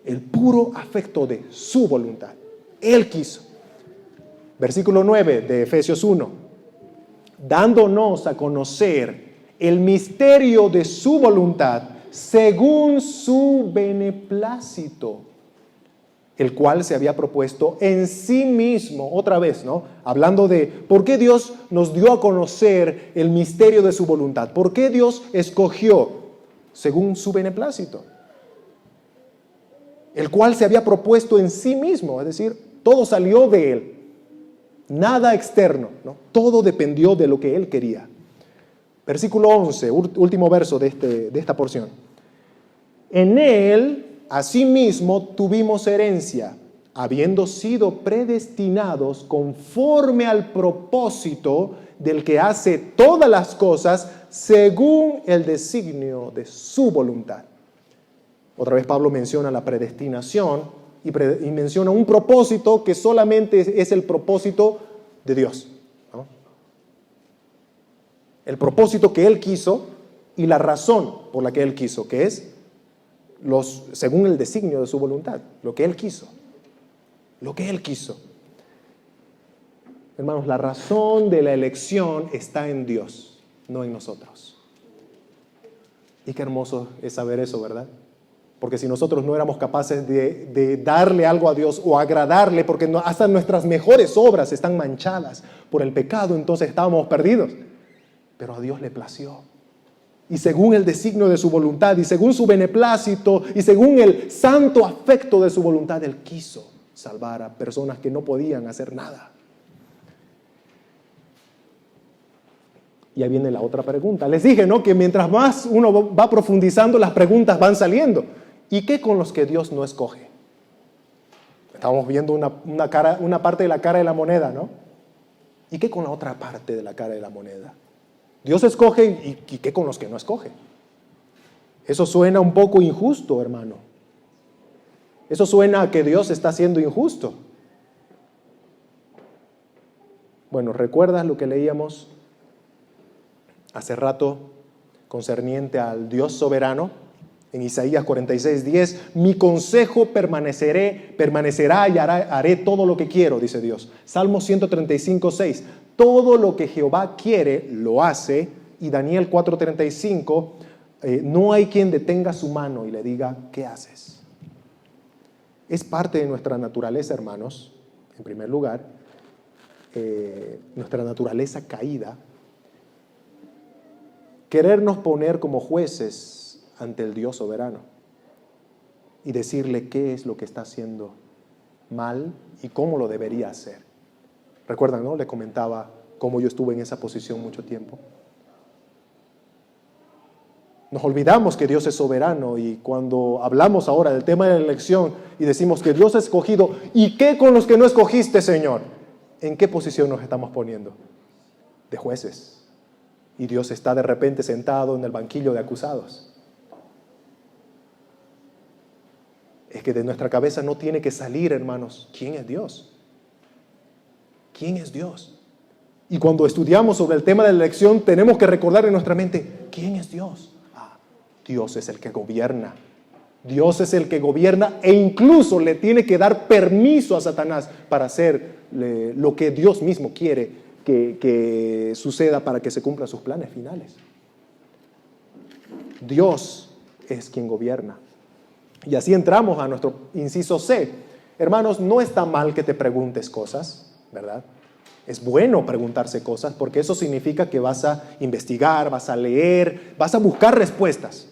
El puro afecto de su voluntad. Él quiso. Versículo 9 de Efesios 1. Dándonos a conocer el misterio de su voluntad según su beneplácito, el cual se había propuesto en sí mismo. Otra vez, ¿no? Hablando de por qué Dios nos dio a conocer el misterio de su voluntad. ¿Por qué Dios escogió según su beneplácito? El cual se había propuesto en sí mismo, es decir, todo salió de Él. Nada externo, ¿no? Todo dependió de lo que Él quería. Versículo 11, último verso de esta porción. En Él, asimismo, tuvimos herencia, habiendo sido predestinados conforme al propósito del que hace todas las cosas según el designio de su voluntad. Otra vez Pablo menciona la predestinación y menciona un propósito que solamente es el propósito de Dios, ¿no? El propósito que Él quiso y la razón por la que Él quiso, que es según el designio de su voluntad, lo que Él quiso. Lo que Él quiso. Hermanos, la razón de la elección está en Dios, no en nosotros. Y qué hermoso es saber eso, ¿verdad? Porque si nosotros no éramos capaces de darle algo a Dios o agradarle, porque hasta nuestras mejores obras están manchadas por el pecado, entonces estábamos perdidos. Pero a Dios le plació. Y según el designio de su voluntad, y según su beneplácito, y según el santo afecto de su voluntad, Él quiso salvar a personas que no podían hacer nada. Y ahí viene la otra pregunta. Les dije, ¿no?, que mientras más uno va profundizando, las preguntas van saliendo. ¿Y qué con los que Dios no escoge? Estamos viendo una parte de la cara de la moneda, ¿no? ¿Y qué con la otra parte de la cara de la moneda? Dios escoge, ¿y qué con los que no escoge? Eso suena un poco injusto, hermano. Eso suena a que Dios está siendo injusto. Bueno, ¿recuerdas lo que leíamos hace rato concerniente al Dios soberano? En Isaías 46:10, mi consejo permanecerá y haré todo lo que quiero, dice Dios. Salmo 135:6, todo lo que Jehová quiere, lo hace. Y Daniel 4:35, no hay quien detenga su mano y le diga, ¿qué haces? Es parte de nuestra naturaleza, hermanos, en primer lugar, nuestra naturaleza caída, querernos poner como jueces ante el Dios soberano y decirle qué es lo que está haciendo mal y cómo lo debería hacer. ¿Recuerdan, no? Le comentaba cómo yo estuve en esa posición mucho tiempo. Nos olvidamos que Dios es soberano y cuando hablamos ahora del tema de la elección y decimos que Dios ha escogido, ¿y qué con los que no escogiste, Señor? ¿En qué posición nos estamos poniendo? De jueces. Y Dios está de repente sentado en el banquillo de acusados. Es que de nuestra cabeza no tiene que salir, hermanos, ¿quién es Dios? ¿Quién es Dios? Y cuando estudiamos sobre el tema de la elección, tenemos que recordar en nuestra mente, ¿quién es Dios? Dios es el que gobierna. Dios es el que gobierna e incluso le tiene que dar permiso a Satanás para hacer lo que Dios mismo quiere que suceda para que se cumplan sus planes finales. Dios es quien gobierna. Y así entramos a nuestro inciso C. Hermanos, no está mal que te preguntes cosas, ¿verdad? Es bueno preguntarse cosas porque eso significa que vas a investigar, vas a leer, vas a buscar respuestas.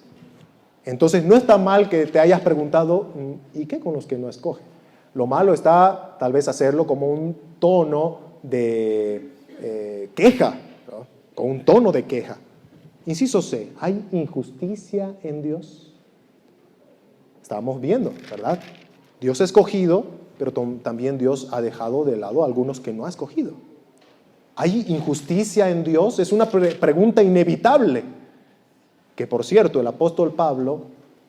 Entonces no está mal que te hayas preguntado, ¿y qué con los que no escoge? Lo malo está tal vez hacerlo como un tono de queja, ¿no? Con un tono de queja. Inciso C, ¿hay injusticia en Dios? Estábamos viendo, ¿verdad? Dios ha escogido, pero también Dios ha dejado de lado a algunos que no ha escogido. ¿Hay injusticia en Dios? Es una pregunta inevitable, que por cierto el apóstol Pablo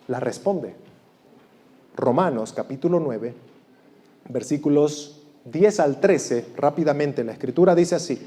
la responde. Romanos capítulo 9, versículos 10 al 13, rápidamente la escritura dice así.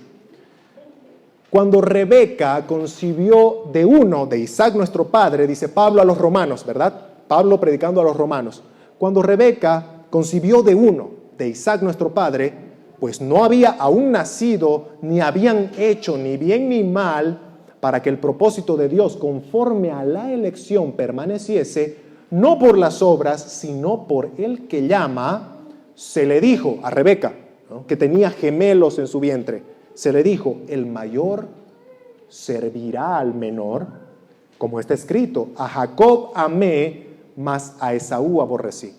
Cuando Rebeca concibió de uno, de Isaac nuestro padre, dice Pablo a los romanos, ¿verdad? Pablo predicando a los romanos. Cuando Rebeca concibió de uno, de Isaac nuestro padre, pues no había aún nacido, ni habían hecho ni bien ni mal, para que el propósito de Dios conforme a la elección permaneciese, no por las obras, sino por el que llama, se le dijo a Rebeca, ¿no?, que tenía gemelos en su vientre, se le dijo, el mayor servirá al menor, como está escrito, a Jacob amé, mas a Esaú aborrecí.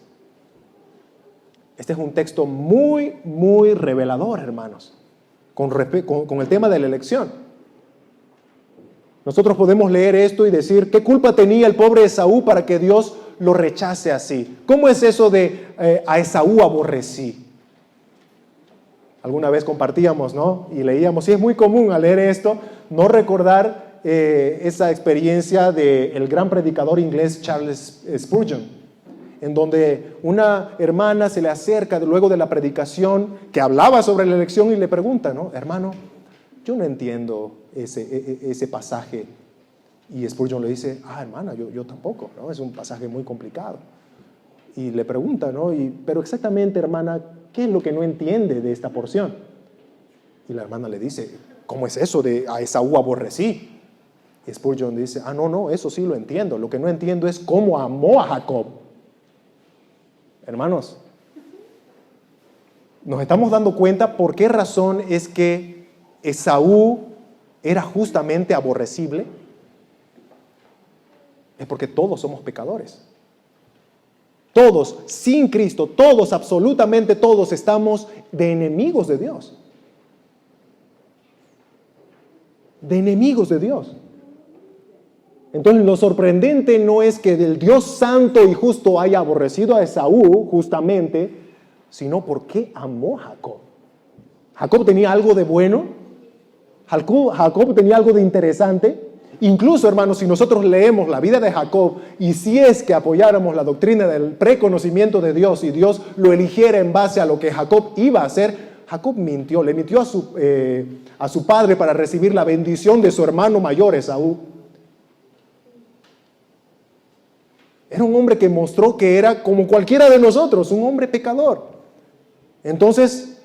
Este es un texto muy, muy revelador, hermanos, con el tema de la elección. Nosotros podemos leer esto y decir, ¿qué culpa tenía el pobre Esaú para que Dios lo rechace así? ¿Cómo es eso de a Esaú aborrecí? Alguna vez compartíamos, ¿no? Y leíamos, y es muy común al leer esto, no recordar esa experiencia del gran predicador inglés Charles Spurgeon, en donde una hermana se le acerca luego de la predicación que hablaba sobre la elección y le pregunta, ¿no? Hermano, yo no entiendo ese pasaje. Y Spurgeon le dice, hermana, yo tampoco, ¿no? Es un pasaje muy complicado. Y le pregunta, ¿no? Pero exactamente, hermana, ¿qué es lo que no entiende de esta porción? Y la hermana le dice, ¿cómo es eso de a Esaú aborrecí? Y Spurgeon dice, no, eso sí lo entiendo. Lo que no entiendo es cómo amó a Jacob. Hermanos, nos estamos dando cuenta por qué razón es que Esaú era justamente aborrecible. Es porque todos somos pecadores. Todos, sin Cristo, todos, absolutamente todos, estamos de enemigos de Dios. De enemigos de Dios. Entonces, lo sorprendente no es que el Dios santo y justo haya aborrecido a Esaú, justamente, sino porque amó a Jacob. Jacob tenía algo de bueno. Jacob tenía algo de interesante. Incluso, hermanos, si nosotros leemos la vida de Jacob y si es que apoyáramos la doctrina del preconocimiento de Dios y Dios lo eligiera en base a lo que Jacob iba a hacer, Jacob mintió, le mintió a su padre para recibir la bendición de su hermano mayor, Esaú. Era un hombre que mostró que era como cualquiera de nosotros, un hombre pecador. Entonces,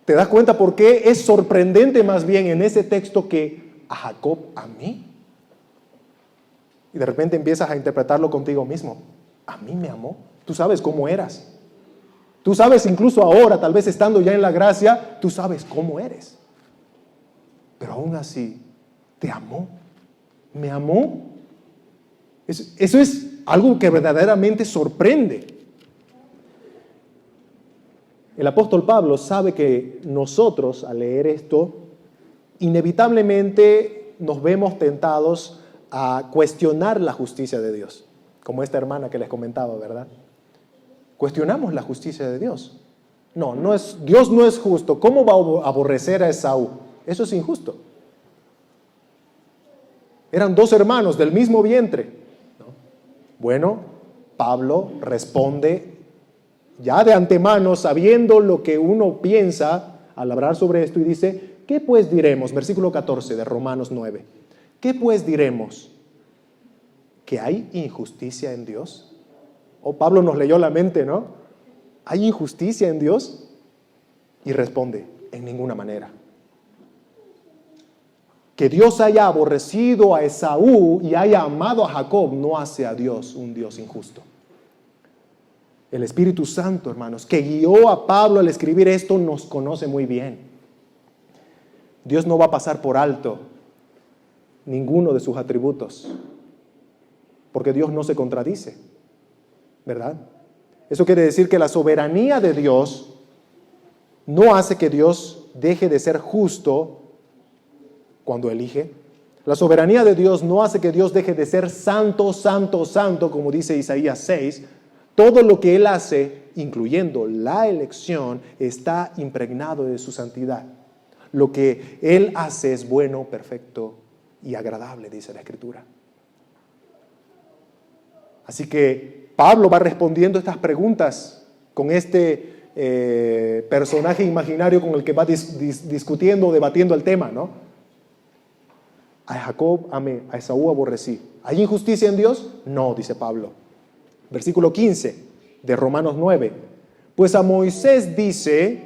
¿te das cuenta por qué es sorprendente más bien en ese texto que a Jacob amé? Y de repente empiezas a interpretarlo contigo mismo. A mí me amó. Tú sabes cómo eras. Tú sabes incluso ahora, tal vez estando ya en la gracia, tú sabes cómo eres. Pero aún así, te amó. Me amó. Eso es algo que verdaderamente sorprende. El apóstol Pablo sabe que nosotros, al leer esto, inevitablemente nos vemos tentados a cuestionar la justicia de Dios, como esta hermana que les comentaba, ¿verdad? Cuestionamos la justicia de Dios. Dios no es justo. ¿Cómo va a aborrecer a Esaú? Eso es injusto. Eran dos hermanos del mismo vientre, ¿no? Bueno, Pablo responde ya de antemano, sabiendo lo que uno piensa al hablar sobre esto, y dice, ¿qué pues diremos? Versículo 14 de Romanos 9. ¿Qué pues diremos? ¿Que hay injusticia en Dios? Pablo nos leyó la mente, ¿no? ¿Hay injusticia en Dios? Y responde, en ninguna manera. Que Dios haya aborrecido a Esaú y haya amado a Jacob no hace a Dios un Dios injusto. El Espíritu Santo, hermanos, que guió a Pablo al escribir esto, nos conoce muy bien. Dios no va a pasar por alto ninguno de sus atributos, porque Dios no se contradice, ¿verdad? Eso quiere decir que la soberanía de Dios no hace que Dios deje de ser justo cuando elige. La soberanía de Dios no hace que Dios deje de ser santo, santo, santo, como dice Isaías 6. Todo lo que Él hace, incluyendo la elección, está impregnado de su santidad. Lo que Él hace es bueno, perfecto y agradable, dice la Escritura. Así que Pablo va respondiendo estas preguntas con este personaje imaginario con el que va discutiendo, debatiendo el tema, ¿no? A Jacob amé, a Esaú aborrecí. ¿Hay injusticia en Dios? No, dice Pablo. Versículo 15 de Romanos 9. Pues a Moisés dice,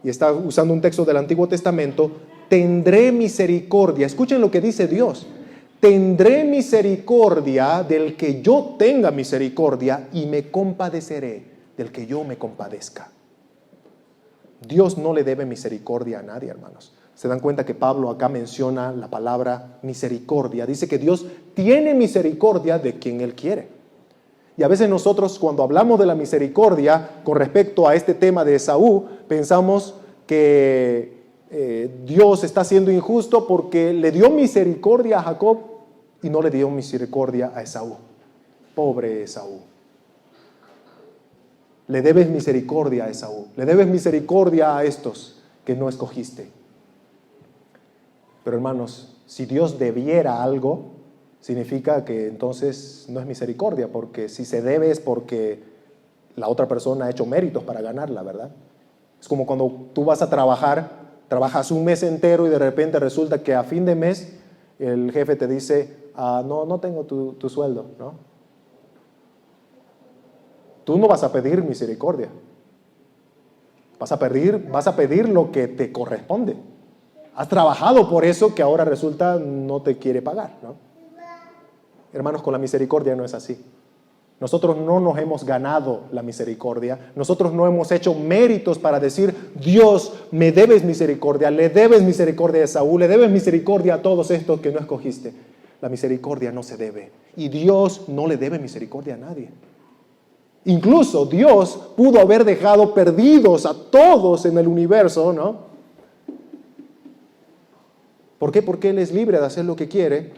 y está usando un texto del Antiguo Testamento, tendré misericordia. Escuchen lo que dice Dios. Tendré misericordia del que yo tenga misericordia y me compadeceré del que yo me compadezca. Dios no le debe misericordia a nadie, hermanos. Se dan cuenta que Pablo acá menciona la palabra misericordia. Dice que Dios tiene misericordia de quien Él quiere. Y a veces nosotros, cuando hablamos de la misericordia con respecto a este tema de Esaú, pensamos que Dios está siendo injusto porque le dio misericordia a Jacob y no le dio misericordia a Esaú. Pobre Esaú. Le debes misericordia a Esaú, le debes misericordia a estos que no escogiste. Pero hermanos, si Dios debiera algo, significa que entonces no es misericordia, porque si se debe es porque la otra persona ha hecho méritos para ganarla, ¿verdad? Es como cuando tú vas a trabajar, trabajas un mes entero y de repente resulta que a fin de mes el jefe te dice, no tengo tu sueldo, ¿no? Tú no vas a pedir misericordia. Vas a pedir lo que te corresponde. Has trabajado por eso que ahora resulta no te quiere pagar, ¿no? Hermanos, con la misericordia no es así. Nosotros no nos hemos ganado la misericordia. Nosotros no hemos hecho méritos para decir, Dios, me debes misericordia, le debes misericordia a Esaú, le debes misericordia a todos estos que no escogiste. La misericordia no se debe. Y Dios no le debe misericordia a nadie. Incluso Dios pudo haber dejado perdidos a todos en el universo, ¿no? ¿Por qué? Porque Él es libre de hacer lo que quiere,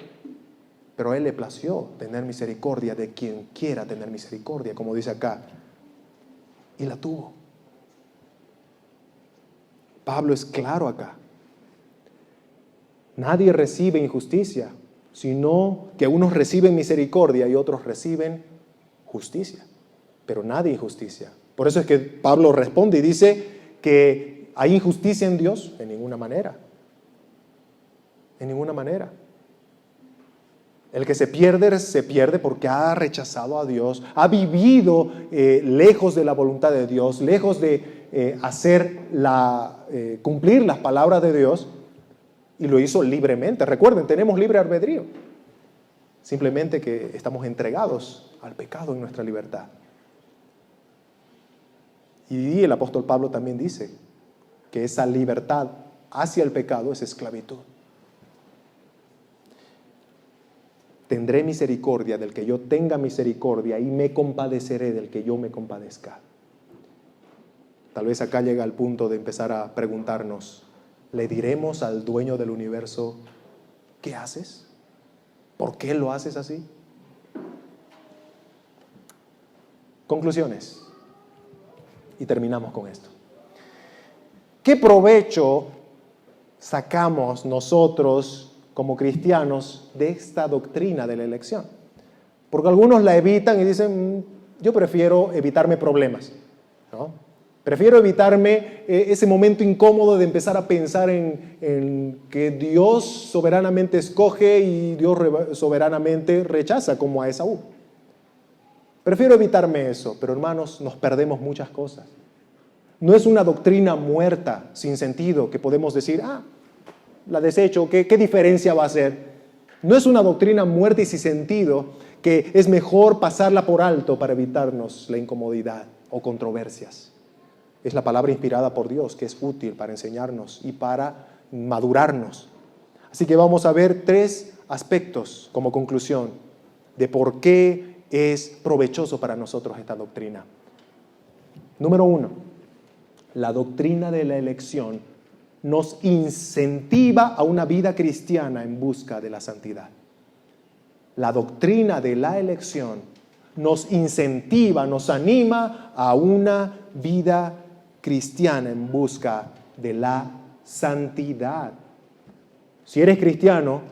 pero a Él le plació tener misericordia de quien quiera tener misericordia, como dice acá, y la tuvo. Pablo es claro acá. Nadie recibe injusticia, sino que unos reciben misericordia y otros reciben justicia. Pero nadie injusticia. Por eso es que Pablo responde y dice que hay injusticia en Dios en ninguna manera. En ninguna manera. El que se pierde porque ha rechazado a Dios, ha vivido lejos de la voluntad de Dios, lejos de cumplir las palabras de Dios, y lo hizo libremente. Recuerden, tenemos libre albedrío. Simplemente que estamos entregados al pecado en nuestra libertad. Y el apóstol Pablo también dice que esa libertad hacia el pecado es esclavitud. Tendré misericordia del que yo tenga misericordia y me compadeceré del que yo me compadezca. Tal vez acá llega el punto de empezar a preguntarnos, ¿le diremos al dueño del universo, ¿qué haces? ¿Por qué lo haces así? Conclusiones. Y terminamos con esto. ¿Qué provecho sacamos nosotros como cristianos de esta doctrina de la elección? Porque algunos la evitan y dicen, yo prefiero evitarme problemas, ¿no? Prefiero evitarme ese momento incómodo de empezar a pensar en que Dios soberanamente escoge y Dios soberanamente rechaza, como a Esaú. Prefiero evitarme eso, pero hermanos, nos perdemos muchas cosas. No es una doctrina muerta, sin sentido, que podemos decir, la desecho, ¿qué diferencia va a hacer? No es una doctrina muerta y sin sentido, que es mejor pasarla por alto para evitarnos la incomodidad o controversias. Es la palabra inspirada por Dios, que es útil para enseñarnos y para madurarnos. Así que vamos a ver 3 aspectos como conclusión de por qué es provechoso para nosotros esta doctrina. Número 1, la doctrina de la elección nos incentiva a una vida cristiana en busca de la santidad. La doctrina de la elección nos incentiva, nos anima a una vida cristiana en busca de la santidad. Si eres cristiano,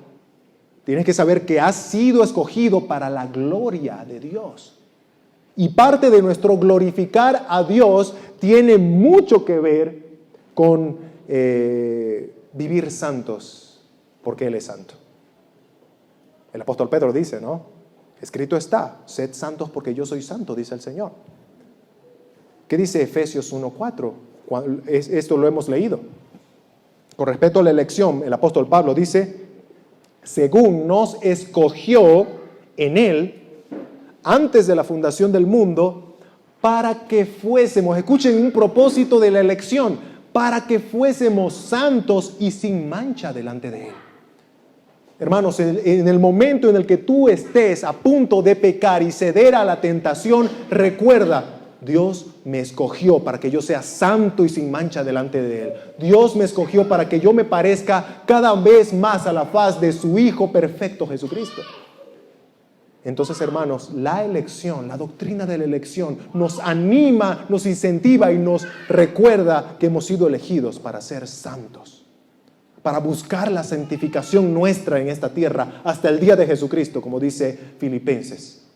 tienes que saber que has sido escogido para la gloria de Dios. Y parte de nuestro glorificar a Dios tiene mucho que ver con vivir santos, porque Él es santo. El apóstol Pedro dice, ¿no? Escrito está, sed santos porque yo soy santo, dice el Señor. ¿Qué dice Efesios 1:4? Esto lo hemos leído. Con respecto a la elección, el apóstol Pablo dice, según nos escogió en Él, antes de la fundación del mundo, para que fuésemos, escuchen un propósito de la elección, para que fuésemos santos y sin mancha delante de Él. Hermanos, en el momento en el que tú estés a punto de pecar y ceder a la tentación, recuerda, Dios me escogió para que yo sea santo y sin mancha delante de Él. Dios me escogió para que yo me parezca cada vez más a la faz de su Hijo perfecto Jesucristo. Entonces, hermanos, la elección, la doctrina de la elección nos anima, nos incentiva y nos recuerda que hemos sido elegidos para ser santos, para buscar la santificación nuestra en esta tierra hasta el día de Jesucristo, como dice Filipenses.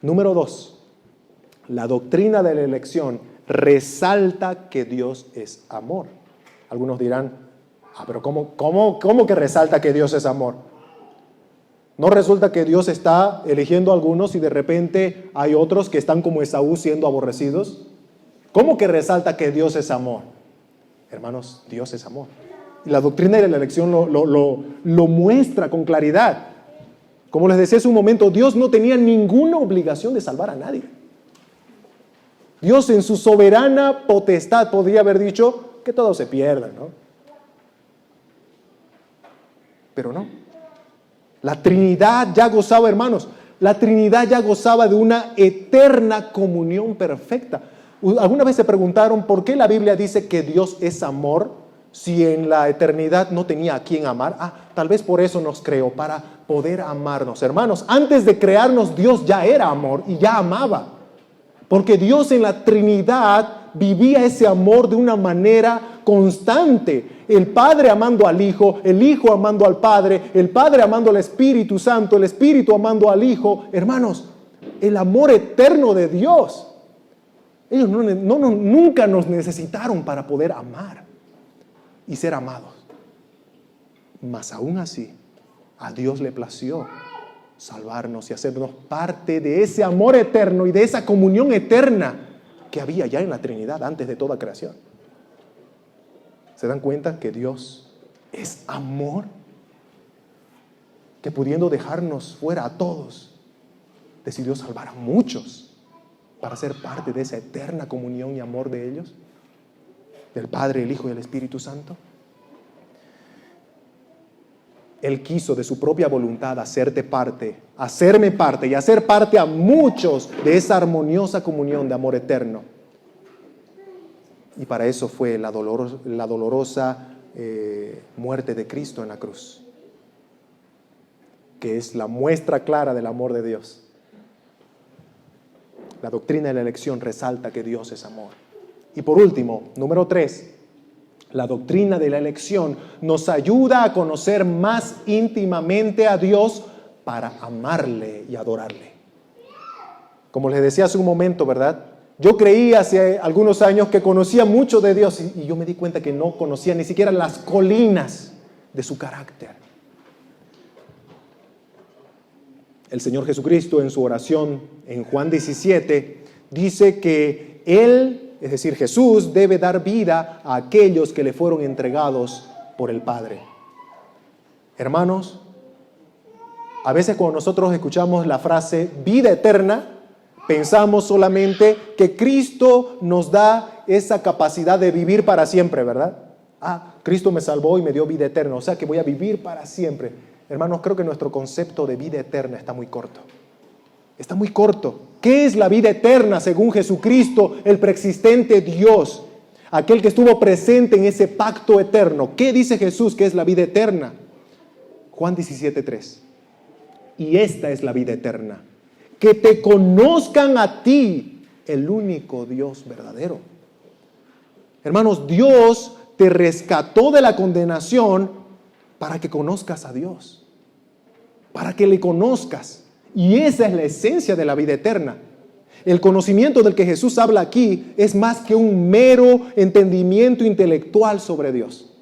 Número 2, la doctrina de la elección resalta que Dios es amor. Algunos dirán, pero ¿cómo que resalta que Dios es amor? ¿No resulta que Dios está eligiendo a algunos y de repente hay otros que están como Esaú siendo aborrecidos? ¿Cómo que resalta que Dios es amor? Hermanos, Dios es amor. Y la doctrina de la elección lo muestra con claridad. Como les decía hace un momento, Dios no tenía ninguna obligación de salvar a nadie. Dios en su soberana potestad podría haber dicho que todos se pierdan, ¿no? Pero no. La Trinidad ya gozaba, hermanos, la Trinidad ya gozaba de una eterna comunión perfecta. ¿Alguna vez se preguntaron por qué la Biblia dice que Dios es amor si en la eternidad no tenía a quién amar? Tal vez por eso nos creó, para poder amarnos. Hermanos, antes de crearnos, Dios ya era amor y ya amaba. Porque Dios en la Trinidad vivía ese amor de una manera constante. El Padre amando al Hijo, el Hijo amando al Padre, el Padre amando al Espíritu Santo, el Espíritu amando al Hijo. Hermanos, el amor eterno de Dios. Ellos nunca nos necesitaron para poder amar y ser amados. Mas aún así, a Dios le plació salvarnos y hacernos parte de ese amor eterno y de esa comunión eterna que había ya en la Trinidad antes de toda creación. ¿Se dan cuenta que Dios es amor? Que pudiendo dejarnos fuera a todos, decidió salvar a muchos para ser parte de esa eterna comunión y amor de ellos, del Padre, el Hijo y el Espíritu Santo. Él quiso de su propia voluntad hacerme parte y hacer parte a muchos de esa armoniosa comunión de amor eterno. Y para eso fue la dolorosa muerte de Cristo en la cruz, que es la muestra clara del amor de Dios. La doctrina de la elección resalta que Dios es amor. Y por último, número 3, la doctrina de la elección nos ayuda a conocer más íntimamente a Dios para amarle y adorarle. Como les decía hace un momento, ¿verdad? Yo creí hace algunos años que conocía mucho de Dios y yo me di cuenta que no conocía ni siquiera las colinas de su carácter. El Señor Jesucristo en su oración en Juan 17 dice que Él, es decir, Jesús, debe dar vida a aquellos que le fueron entregados por el Padre. Hermanos, a veces cuando nosotros escuchamos la frase vida eterna, pensamos solamente que Cristo nos da esa capacidad de vivir para siempre, ¿verdad? Cristo me salvó y me dio vida eterna, o sea que voy a vivir para siempre. Hermanos, creo que nuestro concepto de vida eterna está muy corto. Está muy corto. ¿Qué es la vida eterna según Jesucristo, el preexistente Dios? Aquel que estuvo presente en ese pacto eterno. ¿Qué dice Jesús que es la vida eterna? Juan 17:3. Y esta es la vida eterna, que te conozcan a ti, el único Dios verdadero. Hermanos, Dios te rescató de la condenación para que conozcas a Dios, para que le conozcas. Y esa es la esencia de la vida eterna. El conocimiento del que Jesús habla aquí es más que un mero entendimiento intelectual sobre Dios.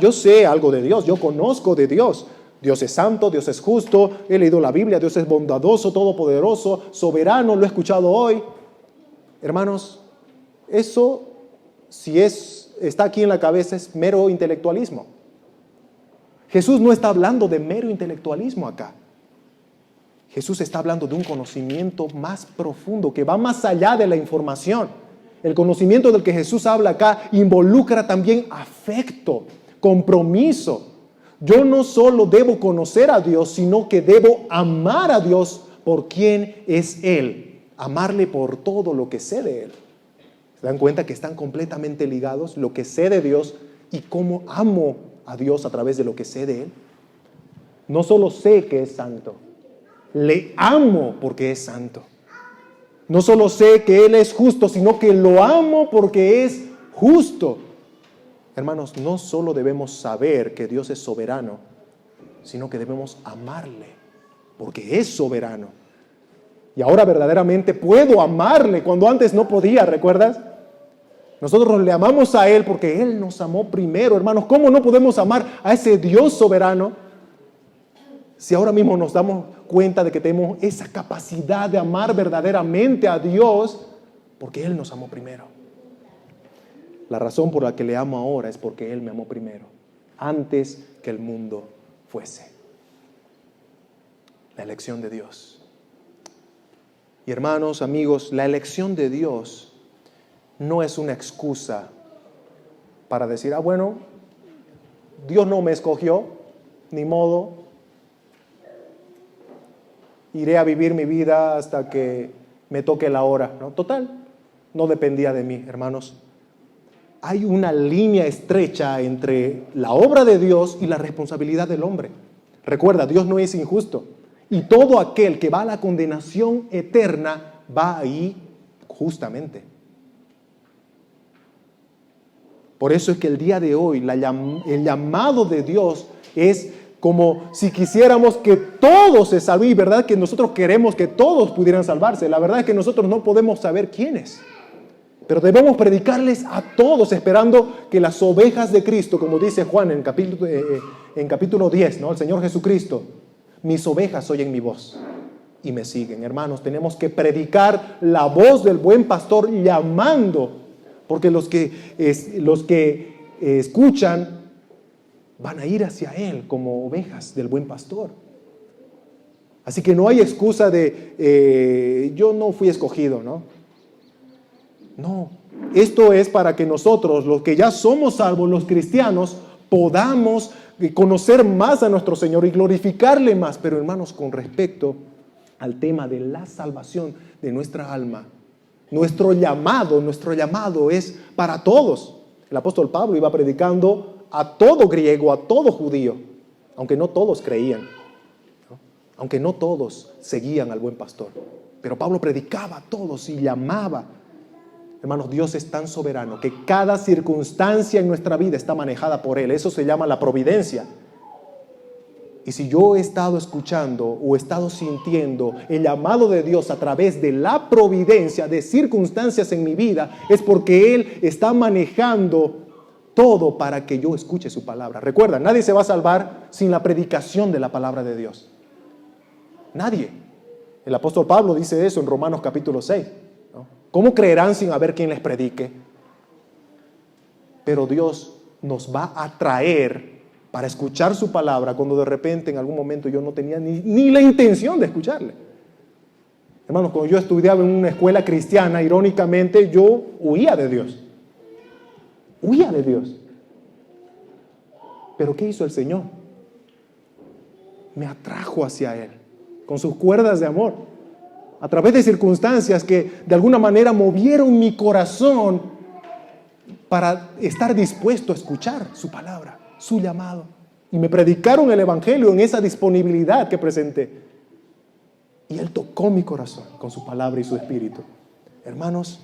Yo sé algo de Dios, yo conozco de Dios. Dios es santo, Dios es justo, he leído la Biblia, Dios es bondadoso, todopoderoso, soberano, lo he escuchado hoy. Hermanos, eso, si está aquí en la cabeza, es mero intelectualismo. Jesús no está hablando de mero intelectualismo acá. Jesús está hablando de un conocimiento más profundo, que va más allá de la información. El conocimiento del que Jesús habla acá involucra también afecto, compromiso. Yo no solo debo conocer a Dios, sino que debo amar a Dios por quien es Él. Amarle por todo lo que sé de Él. ¿Se dan cuenta que están completamente ligados lo que sé de Dios y cómo amo a Dios a través de lo que sé de Él? No solo sé que es santo, Le amo porque es santo. No solo sé que Él es justo, sino que lo amo porque es justo. Hermanos, no solo debemos saber que Dios es soberano, sino que debemos amarle porque es soberano. Y ahora verdaderamente puedo amarle cuando antes no podía, ¿recuerdas? Nosotros le amamos a Él porque Él nos amó primero, hermanos. ¿Cómo no podemos amar a ese Dios soberano si ahora mismo nos damos cuenta de que tenemos esa capacidad de amar verdaderamente a Dios porque Él nos amó primero? La razón por la que le amo ahora es porque Él me amó primero, antes que el mundo fuese. La elección de Dios. Y hermanos, amigos, la elección de Dios no es una excusa para decir, bueno, Dios no me escogió, ni modo, iré a vivir mi vida hasta que me toque la hora, ¿no? Total, no dependía de mí, hermanos. Hay una línea estrecha entre la obra de Dios y la responsabilidad del hombre. Recuerda, Dios no es injusto. Y todo aquel que va a la condenación eterna va ahí justamente. Por eso es que el día de hoy el llamado de Dios es como si quisiéramos que todos se salven. Y verdad que nosotros queremos que todos pudieran salvarse. La verdad es que nosotros no podemos saber quiénes. Pero debemos predicarles a todos, esperando que las ovejas de Cristo, como dice Juan en capítulo 10, ¿no? El Señor Jesucristo, mis ovejas oyen mi voz y me siguen. Hermanos, tenemos que predicar la voz del buen pastor llamando, porque los que escuchan van a ir hacia Él como ovejas del buen pastor. Así que no hay excusa de yo no fui escogido, ¿no? No, esto es para que nosotros, los que ya somos salvos, los cristianos, podamos conocer más a nuestro Señor y glorificarle más. Pero hermanos, con respecto al tema de la salvación de nuestra alma, nuestro llamado es para todos. El apóstol Pablo iba predicando a todo griego, a todo judío, aunque no todos creían, ¿no? Aunque no todos seguían al buen pastor. Pero Pablo predicaba a todos y llamaba. Hermanos, Dios es tan soberano que cada circunstancia en nuestra vida está manejada por Él. Eso se llama la providencia. Y si yo he estado escuchando o he estado sintiendo el llamado de Dios a través de la providencia, de circunstancias en mi vida, es porque Él está manejando todo para que yo escuche su palabra. Recuerda, nadie se va a salvar sin la predicación de la palabra de Dios. Nadie. El apóstol Pablo dice eso en Romanos capítulo 6. ¿Cómo creerán sin haber quien les predique? Pero Dios nos va a traer para escuchar su palabra cuando de repente en algún momento yo no tenía ni la intención de escucarle. Hermanos, cuando yo estudiaba en una escuela cristiana, irónicamente yo huía de Dios. Huía de Dios. Pero ¿qué hizo el Señor? Me atrajo hacia Él con sus cuerdas de amor, a través de circunstancias que de alguna manera movieron mi corazón para estar dispuesto a escuchar su palabra, su llamado. Y me predicaron el evangelio en esa disponibilidad que presenté. Y Él tocó mi corazón con su palabra y su espíritu. Hermanos,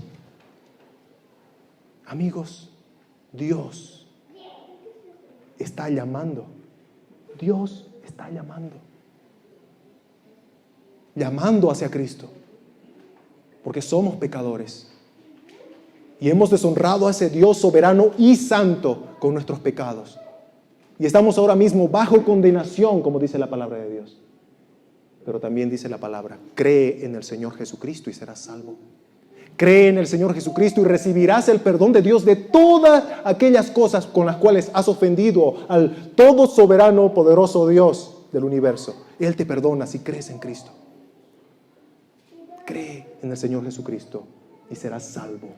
amigos, Dios está llamando. Dios está llamando. Llamando hacia Cristo, porque somos pecadores y hemos deshonrado a ese Dios soberano y santo con nuestros pecados, y estamos ahora mismo bajo condenación, como dice la palabra de Dios. Pero también dice la palabra: cree en el Señor Jesucristo y serás salvo. Cree en el Señor Jesucristo y recibirás el perdón de Dios de todas aquellas cosas con las cuales has ofendido al todo soberano, poderoso Dios del universo. Él te perdona si crees en Cristo. Cree en el Señor Jesucristo y serás salvo.